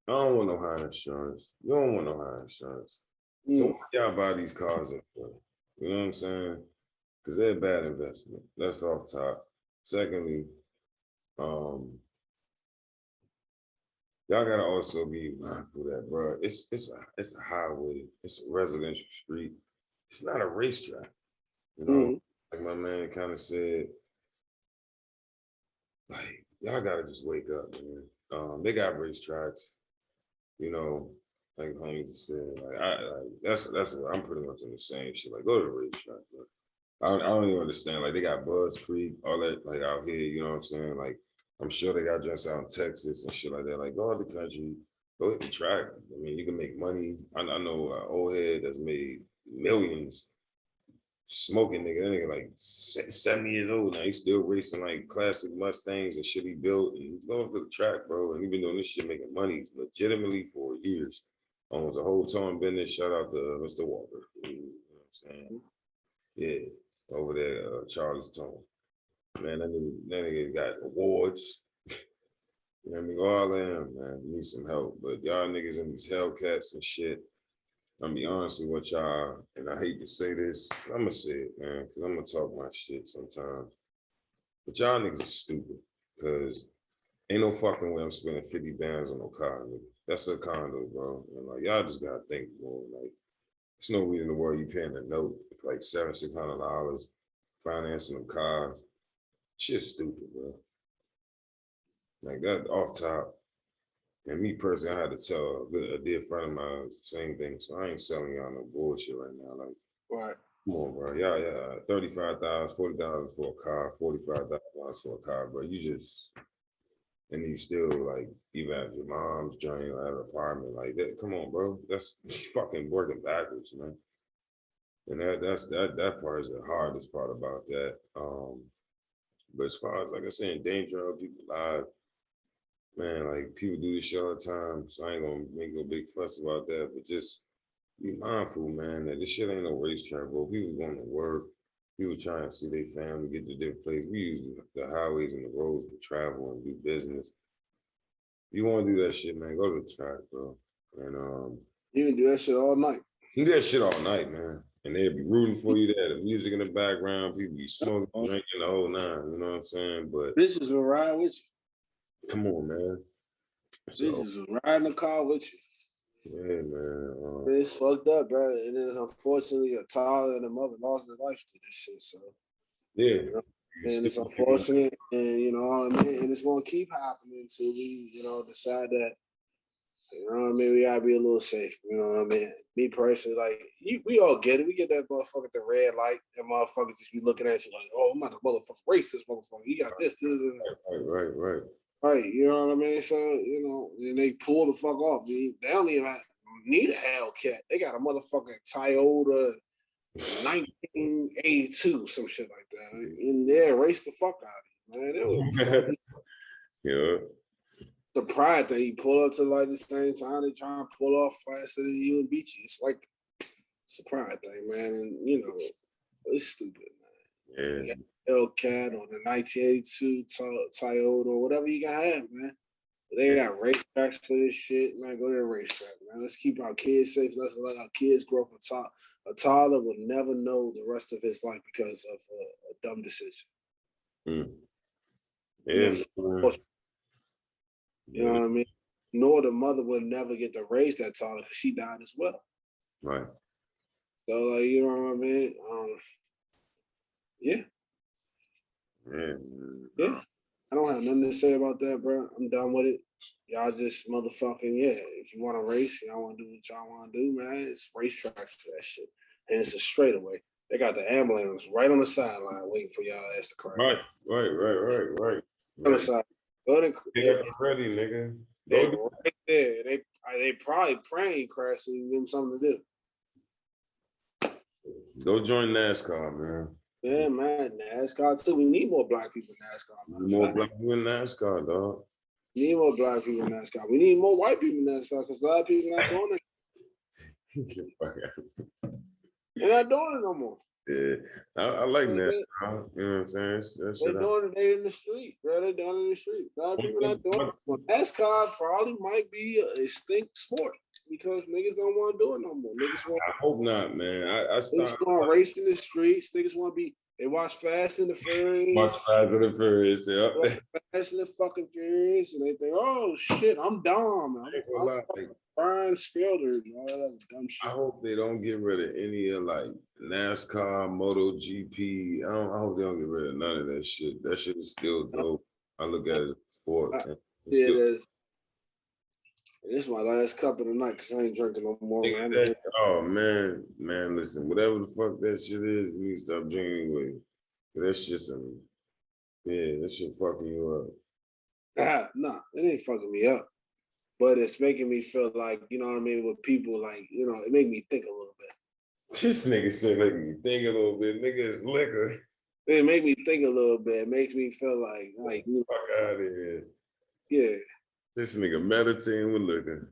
S2: I don't want no high insurance. You don't want no high insurance. So what y'all buy these cars up for? You know what I'm saying? Because they're a bad investment. That's off top. Secondly, y'all gotta also be mindful of that, bro. It's a highway. It's a residential street. It's not a racetrack. You know, like my man kind of said, like y'all gotta just wake up, man. They got racetracks. You know, like homie just said, that's what I'm pretty much in the same shit. Like go to the racetrack, bro. I don't even understand. Like they got Buzz Creek, all that, like out here. You know what I'm saying? Like I'm sure they got just out in Texas and shit like that. Like go out the country, go hit the track. I mean, you can make money. I know an old head that's made millions smoking nigga. That nigga like 70 years old now. He's still racing like classic Mustangs and shit he built. And he's going to the track, bro. And he's been doing this shit making money legitimately for years. Owns a whole towing business. Shout out to Mr. Walker. You know what I'm saying? Yeah. Over there, Charlie's Tone. Man, that nigga got awards. You know what I mean? All of them, man, need some help. But y'all niggas in these Hellcats and shit, I'm gonna be honest with y'all, and I hate to say this, I'm gonna say it, man, because I'm gonna talk my shit sometimes. But y'all niggas are stupid, because ain't no fucking way I'm spending 50 bands on no car, nigga. That's a condo, bro. And like, y'all just gotta think more. Like, there's no reason in the world you paying a note for like $600, financing them cars. Shit's stupid, bro. Like that off top. And me personally, I had to tell a dear friend of mine the same thing. So I ain't selling y'all no bullshit right now. Like,
S1: Right.
S2: come on, bro. Yeah. $35,000, $40,000 for a car, $45,000 for a car, bro. You just, and you still like, even at your mom's journey at an apartment like that. Come on, bro. That's fucking working backwards, man. And that part is the hardest part about that. But as far as like I said, danger of people's lives, man, like people do this shit all the time, so I ain't gonna make no big fuss about that. But just be mindful, man, that this shit ain't no racetrack, bro. People going to work, people trying to see their family, get to different places. We use the highways and the roads to travel and do business. If you want to do that shit, man, go to the track, bro. And
S1: you can do that shit all night.
S2: you do that shit all night, man. And they'll be rooting for you. They have the music in the background, people be smoking, drinking the whole nine. You know what I'm saying? But
S1: bitches will ride with you.
S2: Come on, man.
S1: Bitches will ride in the car with you.
S2: Yeah, man.
S1: It's fucked up, bro. And it's unfortunately a child and a mother lost their life to this shit. So
S2: yeah,
S1: you know? And it's unfortunate, and you know what I mean. And it's gonna keep happening until we, decide that. You know what I mean? We gotta be a little safe. You know what I mean? Me personally, like we all get it. We get that motherfucker at the red light, and motherfuckers just be looking at you like, "Oh, I'm not a motherfucker race this motherfucker. He got this."
S2: Right.
S1: Right, you know what I mean? So, and they pull the fuck off. They don't even need a Hellcat. They got a motherfucking Toyota 1982, some shit like that. And they race the fuck out of you, man.
S2: Yeah.
S1: The pride thing, you pull up to like the same time, they try to pull off faster than you and beat you. It's like, it's a pride thing, man. And, it's stupid, man.
S2: Yeah.
S1: Hellcat or the 1982 Toyota or whatever you gotta have, man. They got racetracks for this shit, man. Go to the racetrack, man. Let's keep our kids safe. Let's let our kids grow for a toddler will never know the rest of his life because of a dumb decision.
S2: Yeah.
S1: You know what I mean? Nor the mother will never get to raise that toddler because she died as well.
S2: Right.
S1: So, like, you know what I mean? Yeah. Yeah. I don't have nothing to say about that, bro. I'm done with it. Y'all just motherfucking, if you want to race, y'all want to do what y'all want to do, man, it's racetracks for that shit. And it's a straightaway. They got the ambulance right on the sideline waiting for y'all ass to crash.
S2: Right.
S1: On the side. Go to,
S2: they ready, nigga.
S1: They're right there. They probably praying you crash so you can give them something to do.
S2: Go join NASCAR, man.
S1: Yeah, man. NASCAR too. We need more black people in NASCAR.
S2: More black people in NASCAR, dog.
S1: We need more black people in NASCAR. We need more white people in NASCAR because a lot of people not doing it. They're not doing it no more.
S2: Yeah, I like that. You know what I'm saying?
S1: They're doing it. They're in the street, bro. They're doing it in the street. A lot of people not doing it. Well, NASCAR probably might be a extinct sport because niggas don't want to do it no more.
S2: I hope not, man.
S1: Niggas want to race in the streets. Niggas want to be They watch Fast and the
S2: Much
S1: Furious.
S2: faster than Furious, yeah.
S1: Fast and the fucking Furious, and they think, oh shit, I'm Dom. I'm Brian Spielberg and all that other dumb shit.
S2: I hope they don't get rid of any of like NASCAR, MotoGP. I hope they don't get rid of none of that shit. That shit is still dope. I look at it as a sport.
S1: Yeah, it is. This is my last cup of the night because I ain't drinking no more, man.
S2: Oh man, listen, whatever the fuck that shit is, you need to stop drinking anyway. That shit's that shit fucking you
S1: up. Nah, it ain't fucking me up. But it's making me feel like, you know what I mean, with people like, you know, it made me think a little bit.
S2: This nigga said make me think a little bit. Nigga, it's liquor.
S1: It made me think a little bit. It makes me feel like
S2: fuck out of here.
S1: Yeah.
S2: This nigga meditating with liquor.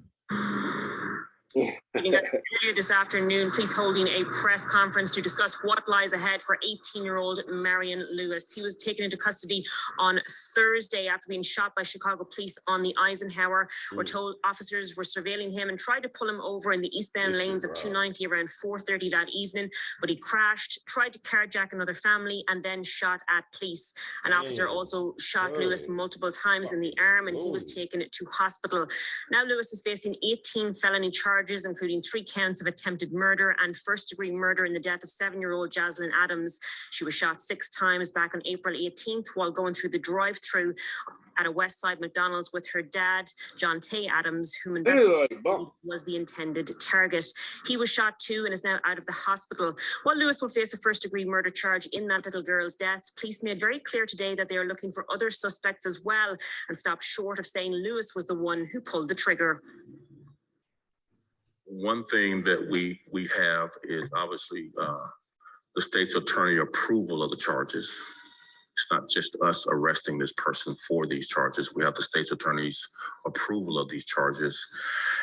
S5: Earlier this afternoon, police holding a press conference to discuss what lies ahead for 18-year-old Marion Lewis. He was taken into custody on Thursday after being shot by Chicago police on the Eisenhower. We're told officers were surveilling him and tried to pull him over in the eastbound lanes of 290 around 4:30 that evening, but he crashed, tried to carjack another family, and then shot at police. An officer also shot Lewis multiple times in the arm, and he was taken to hospital. Now Lewis is facing 18 felony charges, including 3 counts of attempted murder and first-degree murder in the death of 7-year-old Jocelyn Adams. She was shot 6 times back on April 18th while going through the drive-through at a West Side McDonald's with her dad, John Tay Adams, whom investigators was the intended target. He was shot too and is now out of the hospital. While Lewis will face a first-degree murder charge in that little girl's death, police made very clear today that they are looking for other suspects as well and stopped short of saying Lewis was the one who pulled the trigger.
S6: One thing that we have is obviously the state's attorney approval of the charges. It's not just us arresting this person for these charges. We have the state's attorney's approval of these charges.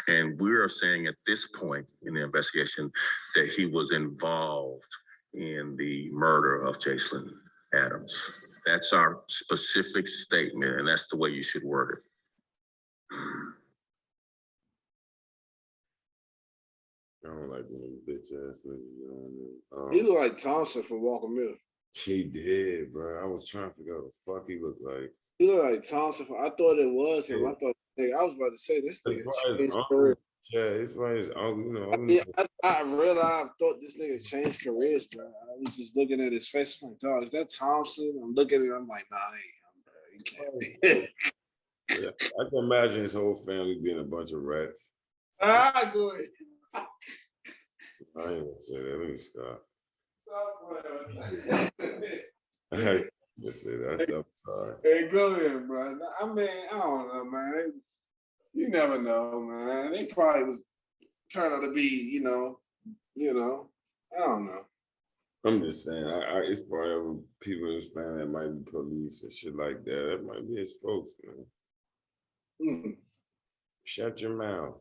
S6: And we are saying at this point in the investigation that he was involved in the murder of Jocelyn Adams. That's our specific statement, and that's the way you should word it.
S2: I don't like them bitch ass niggas.
S1: He look like Thompson from Walker Mill.
S2: He did, bro. I was trying to figure out what the fuck he looked like.
S1: He looked like Thompson. I thought it was him. I thought, I was about to say this nigga.
S2: Yeah, it's why his uncle, you know.
S1: I realized, I thought this nigga changed careers, bro. I was just looking at his face. I'm like, dog, is that Thompson? I'm looking at it. I'm like, nah, it ain't him, bro. He can't be.
S2: Yeah, I can imagine his whole family being a bunch of rats.
S1: Go ahead.
S2: I ain't gonna say that. Let me stop. I ain't gonna say that. I'm sorry.
S1: Hey, go ahead, bro. I mean, I don't know, man. You never know, man. They probably was trying to be, you know. I don't know.
S2: I'm just saying, it's probably people in his family that might be police and shit like that. That might be his folks, man. Shut your mouth.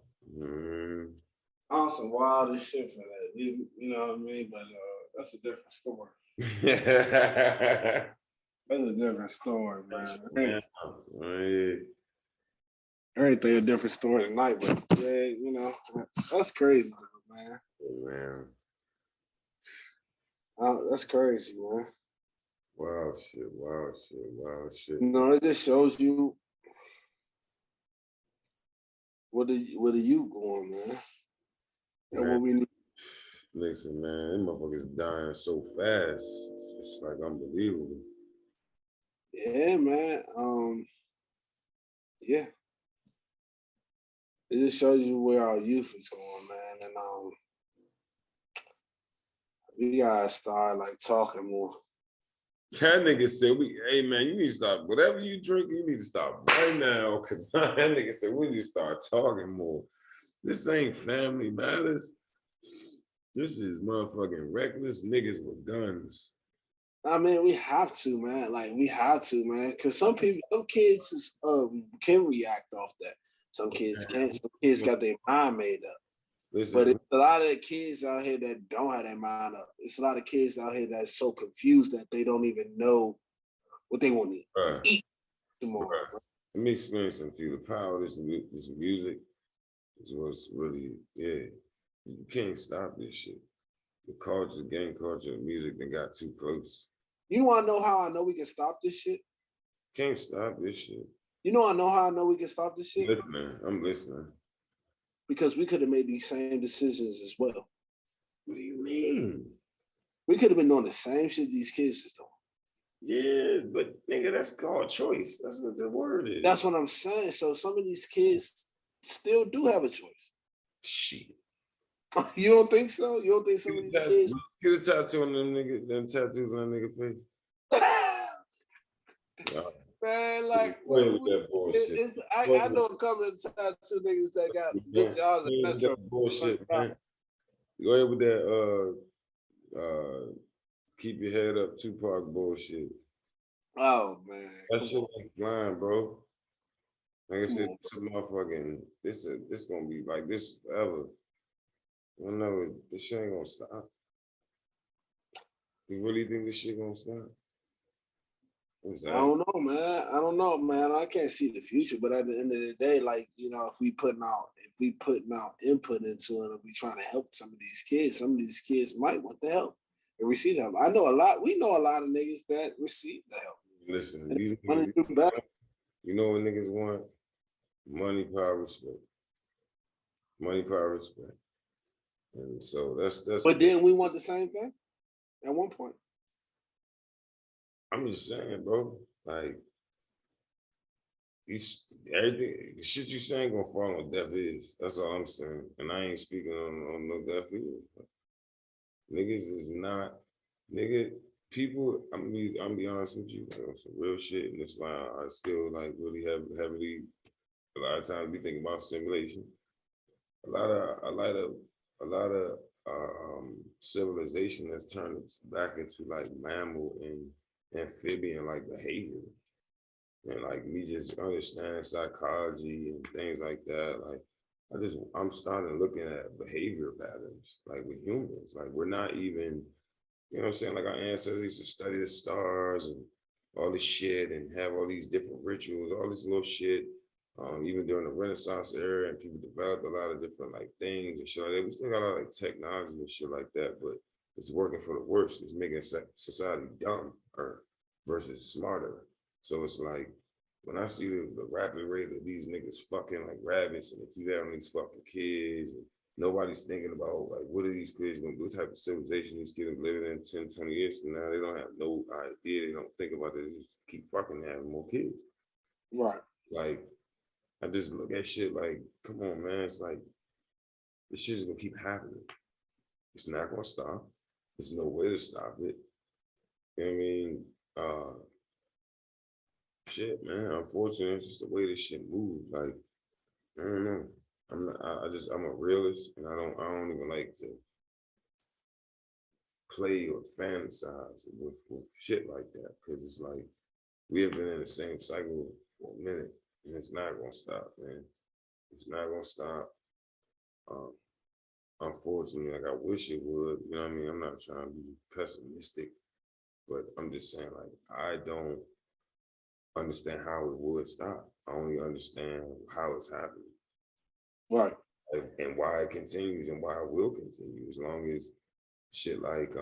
S1: On some wild as shit for that. You know what I mean? But that's a different story. That's a different story, man. Everything a different story tonight, but yeah, you know, that's crazy, man. That's crazy, man.
S2: Wow shit.
S1: You know, it just shows you where the youth going, man. And what we need.
S2: Listen, man, them motherfuckers dying so fast. It's like unbelievable.
S1: Yeah, man. Yeah. It just shows you where our youth is going, man. And we gotta start like talking more.
S2: That nigga said, hey man, you need to stop. Whatever you drink, you need to stop right now. Cause that nigga said we need to start talking more. This ain't Family Matters. This is motherfucking reckless niggas with guns.
S1: I mean, we have to, man. Like, we have to, man. Because some kids just, can react off that. Some kids can't. Some kids got their mind made up. Listen, but it's a lot of the kids out here that don't have their mind up. It's a lot of kids out here that's so confused that they don't even know what they want to eat tomorrow.
S2: Right. Let me explain something to you. The power of this music is what's really, you can't stop this shit. The culture, gang culture, and music, they got too close.
S1: You want to know how I know we can stop this shit?
S2: Can't stop this shit.
S1: You know how I know we can stop this shit?
S2: I'm listening.
S1: Because we could have made these same decisions as well.
S2: What do you mean?
S1: We could have been doing the same shit these kids is doing.
S2: Yeah, but nigga, that's called choice. That's what the word is.
S1: That's what I'm saying. So some of these kids still do have a choice.
S2: Shit.
S1: You don't think so? You don't think some of these kids?
S2: Get a tattoo on them tattoos on that nigga face.
S1: Man, like I know a couple of tattoo niggas that got good jobs at Metro.
S2: Bullshit, man. Go ahead with that keep your head up Tupac bullshit.
S1: Oh man.
S2: That shit ain't flying, bro. Like I said, this gonna be like this forever. I know this shit ain't gonna stop. You really think this shit gonna stop?
S1: I don't know, man. I can't see the future, but at the end of the day, like, you know, if we putting out input into it, and we trying to help some of these kids might want the help and receive the help. We know a lot of niggas that receive the help.
S2: Listen, these niggas, you know what niggas want? Money, power, respect. Money, power, respect. And so that's.
S1: But then we want the same thing at one point.
S2: I'm just saying, bro. Like, everything, the shit you saying gonna fall on deaf ears. That's all I'm saying. And I ain't speaking on no deaf ears. Niggas is not, people. I'm be honest with you, like, on some real shit, and that's why I still like really heavily. A lot of times we think about simulation. A lot of civilization has turned back into like mammal and amphibian like behavior, and like me just understanding psychology and things like that. Like I'm starting looking at behavior patterns like with humans. Like we're not even, you know what I'm saying? Like our ancestors used to study the stars and all this shit and have all these different rituals, all this little shit. Even during the Renaissance era, and people developed a lot of different like things and shit like that. We still got a lot of like technology and shit like that, but it's working for the worst. It's making society dumb versus smarter. So it's like when I see the rapid rate of these niggas fucking like rabbits and they keep having these fucking kids, and nobody's thinking about like what are these kids gonna do, what type of civilization these kids are living in 10, 20 years from now. They don't have no idea. They don't think about it. They just keep fucking having more kids.
S1: Right.
S2: Like I just look at shit like, come on, man. It's like this shit's gonna keep happening. It's not gonna stop. There's no way to stop it. You know what I mean? Shit, man. Unfortunately, it's just the way this shit moves. Like, I don't know. I'm a realist, and I don't even like to play or fantasize with shit like that, because it's like we have been in the same cycle for a minute. And it's not gonna stop, man. It's not gonna stop. Unfortunately, like I wish it would. You know what I mean? I'm not trying to be pessimistic, but I'm just saying, like, I don't understand how it would stop. I only understand how it's happening.
S1: Right.
S2: And why it continues and why it will continue, as long as shit like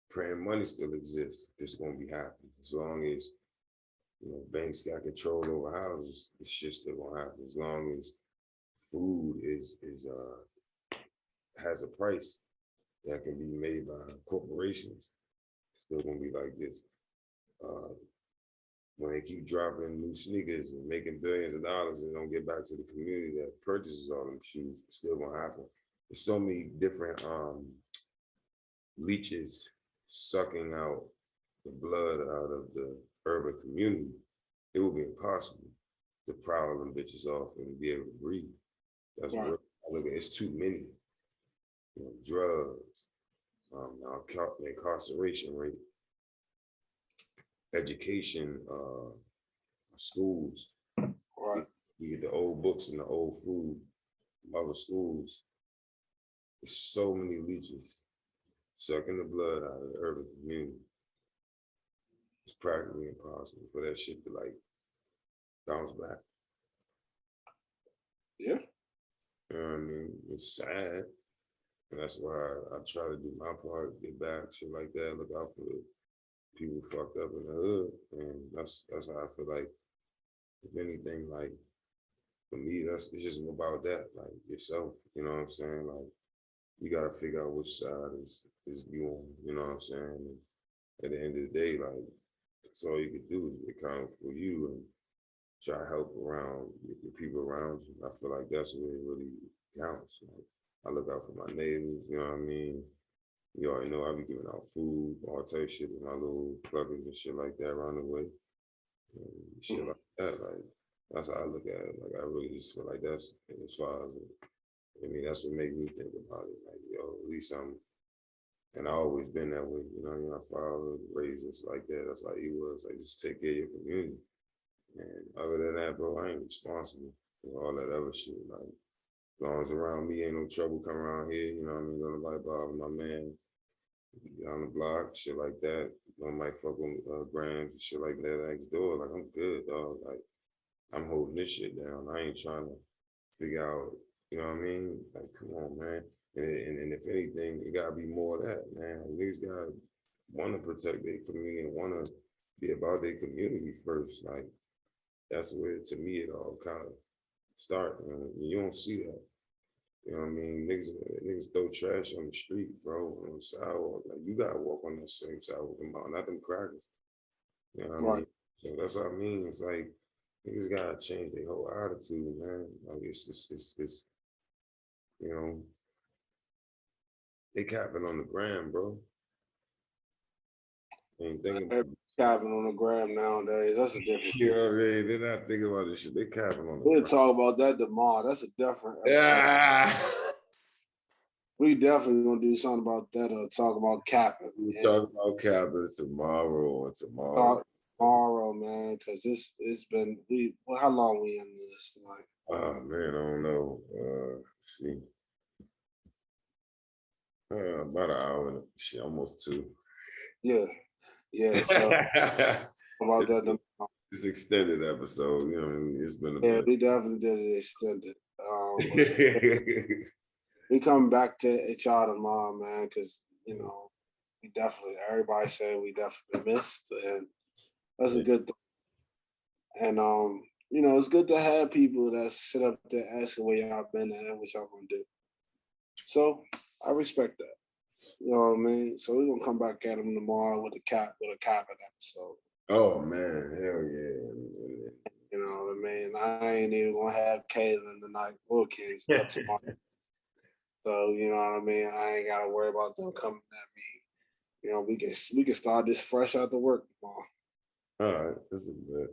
S2: praying money still exists. It's gonna be happening. As long as banks got control over houses, this shit still gonna happen. As long as food has a price that can be made by corporations, it's still gonna be like this. When they keep dropping new sneakers and making billions of dollars and don't get back to the community that purchases all them shoes, it's still gonna happen. There's so many different leeches sucking out the blood out of the urban community. It would be impossible to prowl them bitches off and be able to breathe. That's right. Look at it's too many. Drugs, the incarceration rate, education, schools. Right. You get the old books and the old food, other schools. There's so many leeches sucking the blood out of the urban community. It's practically impossible for that shit to like bounce back.
S1: Yeah.
S2: You know what I mean? It's sad. And that's why I try to do my part, get back, shit like that, look out for people fucked up in the hood, and that's how I feel like. If anything, like for me, it's just about that, like yourself. You know what I'm saying? Like you gotta figure out which side is you on. You know what I'm saying? And at the end of the day, like that's all you can do is be accountable for you and try to help around the people around you. I feel like that's where it really counts. Like, I look out for my neighbors. You know what I mean? You already know I be giving out food, all type of shit with my little pluggers and shit like that around the way. And shit like that. Like that's how I look at it. Like I really just feel like that's as far as I mean, that's what made me think about it. Like, yo, at least I'm and I always been that way, you know what I mean? My father raised us like that. That's how he was. Like just take care of your community. And other than that, bro, I ain't responsible for all that other shit. Like as long as around me ain't no trouble come around here, you know what I mean? Don't nobody bother my man down the block, shit like that. Don't might fuck with Grams and shit like that next door. Like I'm good, dog. Like I'm holding this shit down. I ain't trying to figure out, you know what I mean? Like, come on, man. And if anything, it gotta be more of that, man. Niggas gotta wanna protect their community and wanna be about their community first. Like that's where to me it all kind of start. You don't see that. You know what I mean? Niggas throw trash on the street, bro, on the sidewalk. Like you gotta walk on that same sidewalk, not them crackers. You know what I mean? So that's what I mean. It's like niggas gotta change their whole attitude, man. Like it's you know, they capping on the gram, bro. Ain't thinking about
S1: capping on the gram nowadays. That's a different.
S2: You know what I mean? They're not thinking about this shit. They capping on the
S1: We'll
S2: gram.
S1: talk about that tomorrow. That's a different episode.
S2: Yeah.
S1: We definitely gonna do something about that or talk about capping.
S2: We'll talk about capping tomorrow.
S1: Tomorrow, man, because it's been how long we in this tonight?
S2: Oh man, I don't know. Let's see. About an hour and shit, almost 2.
S1: Yeah. So about that tomorrow.
S2: It's extended episode, you know. It's been a
S1: Yeah,
S2: bit.
S1: we definitely did it extended. We come back to y'all tomorrow, man, because you know everybody said we definitely missed, and that's a good thing. And you know, it's good to have people that sit up there asking where y'all been at and what y'all gonna do. So I respect that. You know what I mean? So we're gonna come back at them tomorrow with a cap episode.
S2: Oh man, hell yeah.
S1: You know what I mean? I ain't even gonna have Kaylin tonight or kids tomorrow. So you know what I mean? I ain't gotta worry about them coming at me. You know, we can start this fresh out the work tomorrow.
S2: All right, that's a bit.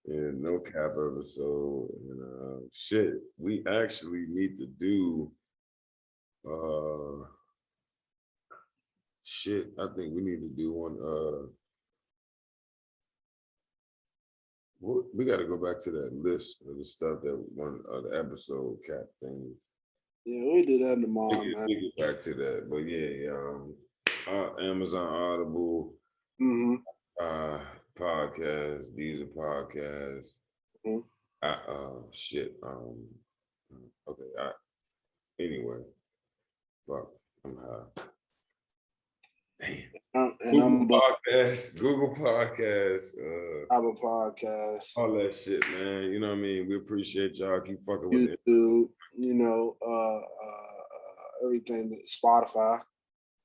S2: Yeah, no cap episode. And shit, we actually need to do I think we need to do one we got to go back to that list of the stuff that one of the episode cap things.
S1: Yeah, we do that tomorrow, man.
S2: We get back to that, but yeah, Amazon Audible, podcast, these are podcasts. Okay, anyway, fuck, I'm high. Damn. Google Podcasts,
S1: Apple Podcasts,
S2: all that shit, man. You know what I mean? We appreciate y'all. Keep fucking with it.
S1: YouTube, you know, everything, Spotify.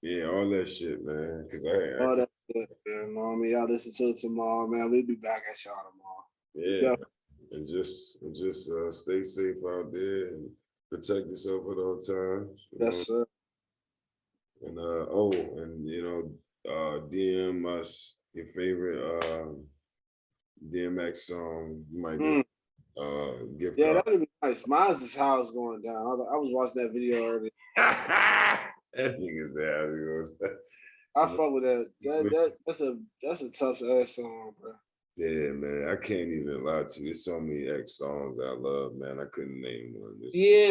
S2: Yeah, all that shit, man. Cause
S1: all that shit, man. You know what I mean? Y'all listen to it tomorrow, man. We'll be back at y'all tomorrow.
S2: Yeah, and just stay safe out there and protect yourself at all times.
S1: Yes, sir.
S2: And and you know, DM us your favorite DMX song. You might get gift card.
S1: That'd be nice. Mine's is how it's going down. I was watching that video earlier.
S2: That nigga's out.
S1: I fuck with that. That's a tough ass song, bro.
S2: Yeah, man. I can't even lie to you. There's so many X songs I love, man. I couldn't name one.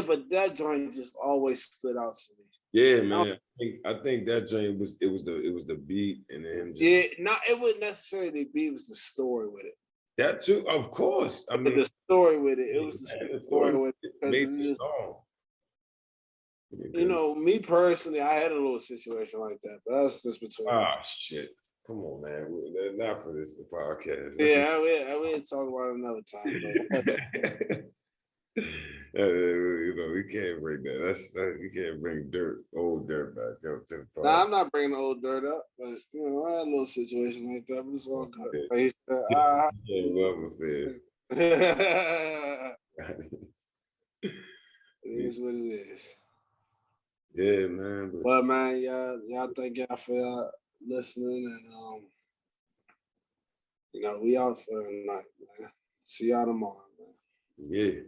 S1: But that joint just always stood out to me.
S2: Yeah, man. I think that joint was the beat and then
S1: it wasn't necessarily the beat, it was the story with it.
S2: That too, of course. I mean
S1: the story with it. It was the story with it.
S2: Made the song.
S1: You know, me personally, I had a little situation like that, but that's just between.
S2: Ah, shit. Come on, man. Not for this podcast.
S1: Yeah, we'll talk about it another time,
S2: you know, we can't bring that. That's you can't bring old dirt back up to the podcast.
S1: Nah, I'm not bringing the old dirt up, but you know, I had a little situation like that, but it's all good.
S2: Okay.
S1: Like he said,
S2: Love affairs.
S1: It is what it is.
S2: Yeah, man.
S1: Well, man, y'all thank y'all for y'all listening, and you know, we out for the night, man. See y'all tomorrow, man.
S2: Yeah.